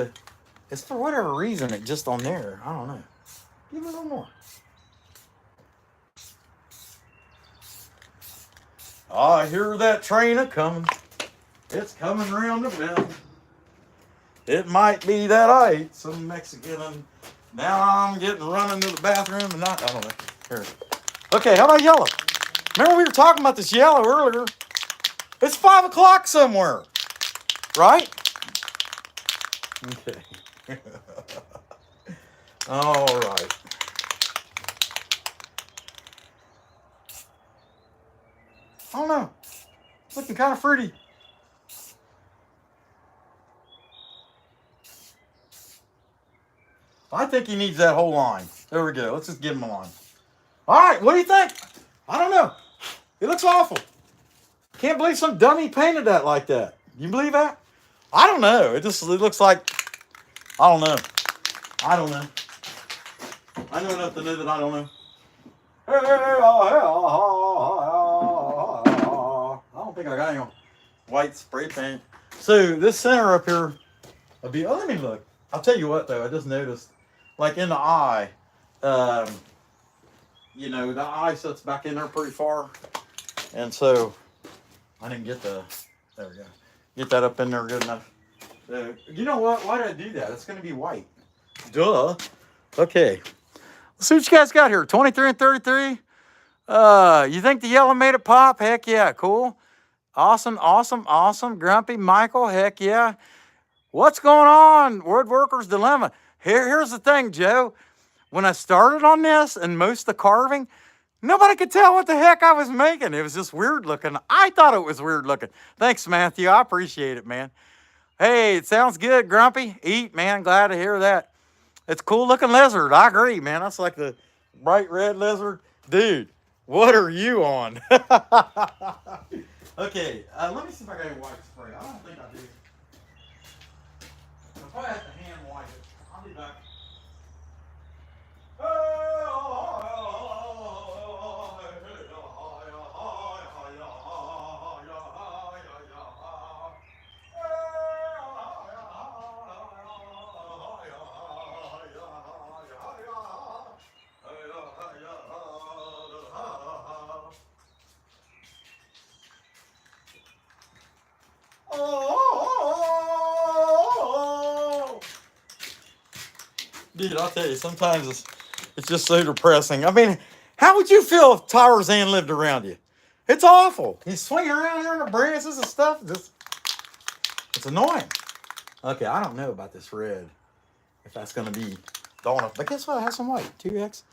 it's for whatever reason, it just on there. I don't know. Give it a little more. Oh, I hear that train a-coming. It's coming around the bend. It might be that I ate some Mexican and now I'm getting running to the bathroom and I don't know. Here. Okay, how about yellow? Remember we were talking about this yellow earlier? It's 5 o'clock somewhere, right? Okay. All right. I don't know. It's looking kind of fruity. I think he needs that whole line. There we go. Let's just give him a line. All right, what do you think? I don't know. It looks awful. Can't believe some dummy painted that like that. You believe that? I don't know. It looks like, I don't know. I don't know. I know enough to know that I don't know. I don't think I got any white spray paint. So this center up here, let me look. I'll tell you what though, I just noticed, like in the eye, the eye sits back in there pretty far. And so I didn't get there we go. Get that up in there good enough. You know what? Why did I do that? It's going to be white. Duh. Okay. Let's see what you guys got here. 23 and 33. You think the yellow made it pop? Heck yeah. Cool. Awesome. Grumpy Michael. Heck yeah. What's going on? Woodworker's Dilemma. Here's the thing, Joe. When I started on this and most of the carving, nobody could tell what the heck I was making. It was just weird looking. I thought it was weird looking. Thanks, Matthew. I appreciate it, man. Hey, it sounds good, Grumpy. Eat, man. Glad to hear that. It's a cool looking lizard. I agree, man. That's like the bright red lizard. Dude, what are you on? Okay, let me see if I got any white spray. I don't think I do. I'll probably have to hand wipe it. I'll be back. Dude, I'll tell you, sometimes it's just so depressing. I mean, how would you feel if Tarzan lived around you? It's awful. He's swinging around here in the branches and stuff. It's annoying. Okay, I don't know about this red. If that's going to be dawn. But guess what? I have some white. 2X.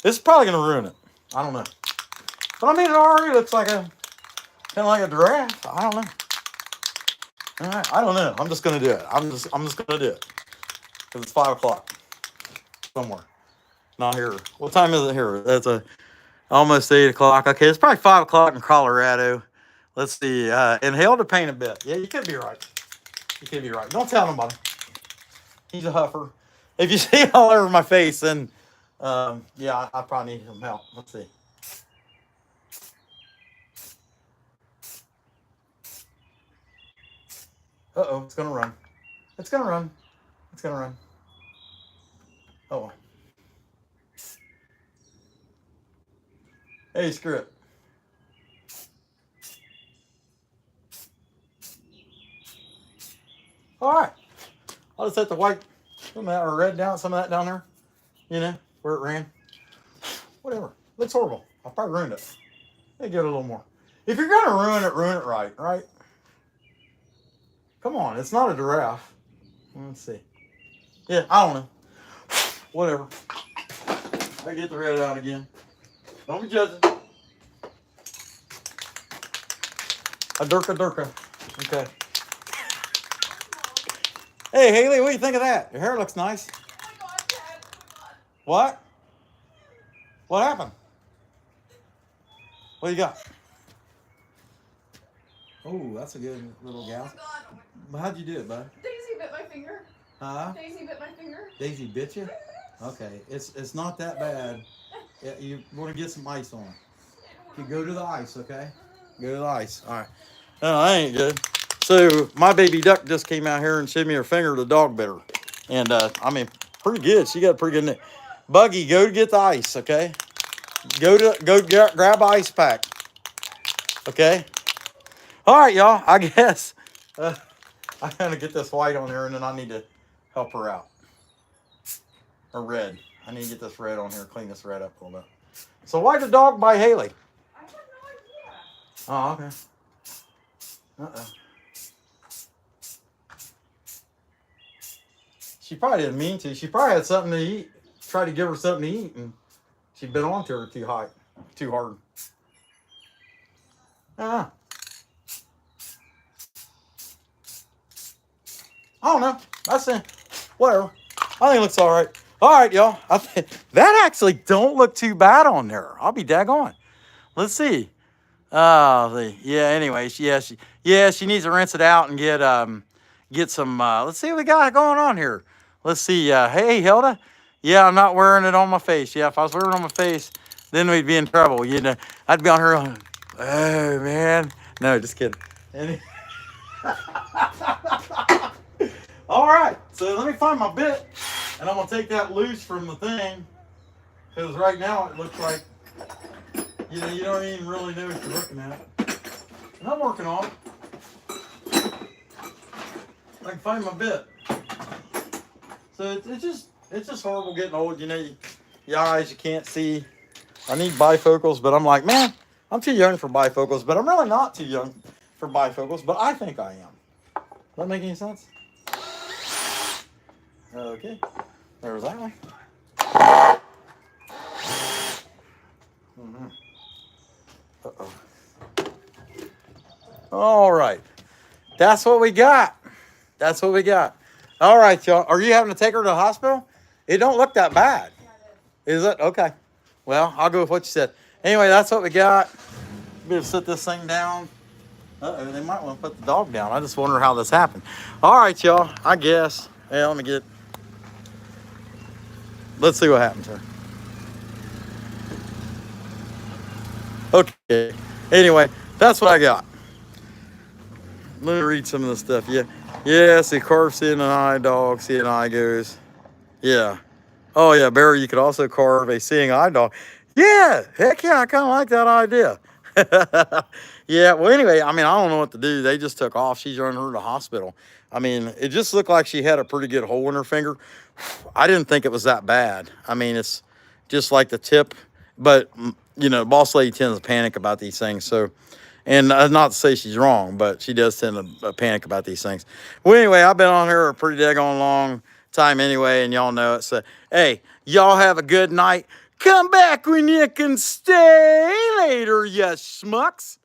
This is probably going to ruin it. I don't know. But I mean, it already looks like kind of like a giraffe. I don't know. All right, I don't know. I'm just going to do it. I'm just going to do it. Because it's 5 o'clock. Somewhere. Not here. What time is it here? That's almost 8 o'clock. Okay, it's probably 5 o'clock in Colorado. Let's see. Inhale to paint a bit. Yeah, you could be right. You could be right. Don't tell nobody. He's a huffer. If you see all over my face, then yeah, I probably need some help. Let's see. Uh-oh, it's gonna run. It's gonna run. It's gonna run. Hey, script. All right. I'll just set the white, some of that, or red down, some of that down there. You know, where it ran. Whatever. Looks horrible. I probably ruined it. They get a little more. If you're gonna ruin it right, right? Come on, it's not a giraffe. Let's see. Yeah, I don't know. Whatever. I get the red out again. Don't be judging. A durka. Okay. Hey, Haley, what do you think of that? Your hair looks nice. Oh my God, Dad. Oh my God. What? What happened? What you got? Oh, that's a good little gal. Oh my God. How'd you do it, bud? Daisy bit my finger. Huh? Daisy bit my finger. Daisy bit you? Okay, it's not that bad. You want to get some ice on it. You go to the ice, okay? Go to the ice. All right. No, that ain't good. So my baby duck just came out here and showed me her finger. The dog bit her, and I mean, pretty good. She got a pretty good neck. Buggy, go to get the ice, okay? Go grab an ice pack, okay? All right, y'all. I guess I gotta get this white on there, and then I need to help her out. Or red. I need to get this red on here. Clean this red up a little bit. So why the dog bite Haley? I have no idea. Oh, okay. Uh-oh. She probably didn't mean to. She probably had something to eat. Tried to give her something to eat, and she bit onto her too hard. I don't know. That's it. Whatever. I think it looks all right. All right, y'all. I think that actually don't look too bad on there. I'll be daggone. Let's see. Yeah. Anyway, she needs to rinse it out and get some. Let's see what we got going on here. Let's see. Hey, Hilda. Yeah, I'm not wearing it on my face. Yeah, if I was wearing it on my face, then we'd be in trouble. You know, I'd be on her. Oh man. No, just kidding. All right. So let me find my bit, and I'm gonna take that loose from the thing, because right now it looks like you don't even really know what you're looking at. And I'm working on it. I can find my bit. So it's just horrible getting old. You know, your eyes, you can't see. I need bifocals, but I'm like, man, I'm too young for bifocals, but I'm really not too young for bifocals, but I think I am. Does that make any sense? Okay, there's that one. Uh-oh. All right. That's what we got. That's what we got. All right, y'all. Are you having to take her to the hospital? It don't look that bad. Is it? Okay. Well, I'll go with what you said. Anyway, that's what we got. Better sit this thing down. Uh-oh, they might want to put the dog down. I just wonder how this happened. All right, y'all. I guess. Yeah, let me get... Let's see what happens here. Okay. Anyway, that's what I got. Let me read some of this stuff. Yeah. Yeah, see, carve, see an eye, dog, see an eye goes. Yeah. Oh, yeah, Barry, you could also carve a seeing eye dog. Yeah, heck yeah, I kind of like that idea. Yeah, well, anyway, I mean, I don't know what to do. They just took off. She's running her to the hospital. I mean, it just looked like she had a pretty good hole in her finger. I didn't think it was that bad. I mean, it's just like the tip. But, you know, boss lady tends to panic about these things. So, and not to say she's wrong, but she does tend to panic about these things. Well, anyway, I've been on here a pretty daggone long time anyway, and y'all know it. So, hey, y'all have a good night. Come back when you can stay later, you schmucks.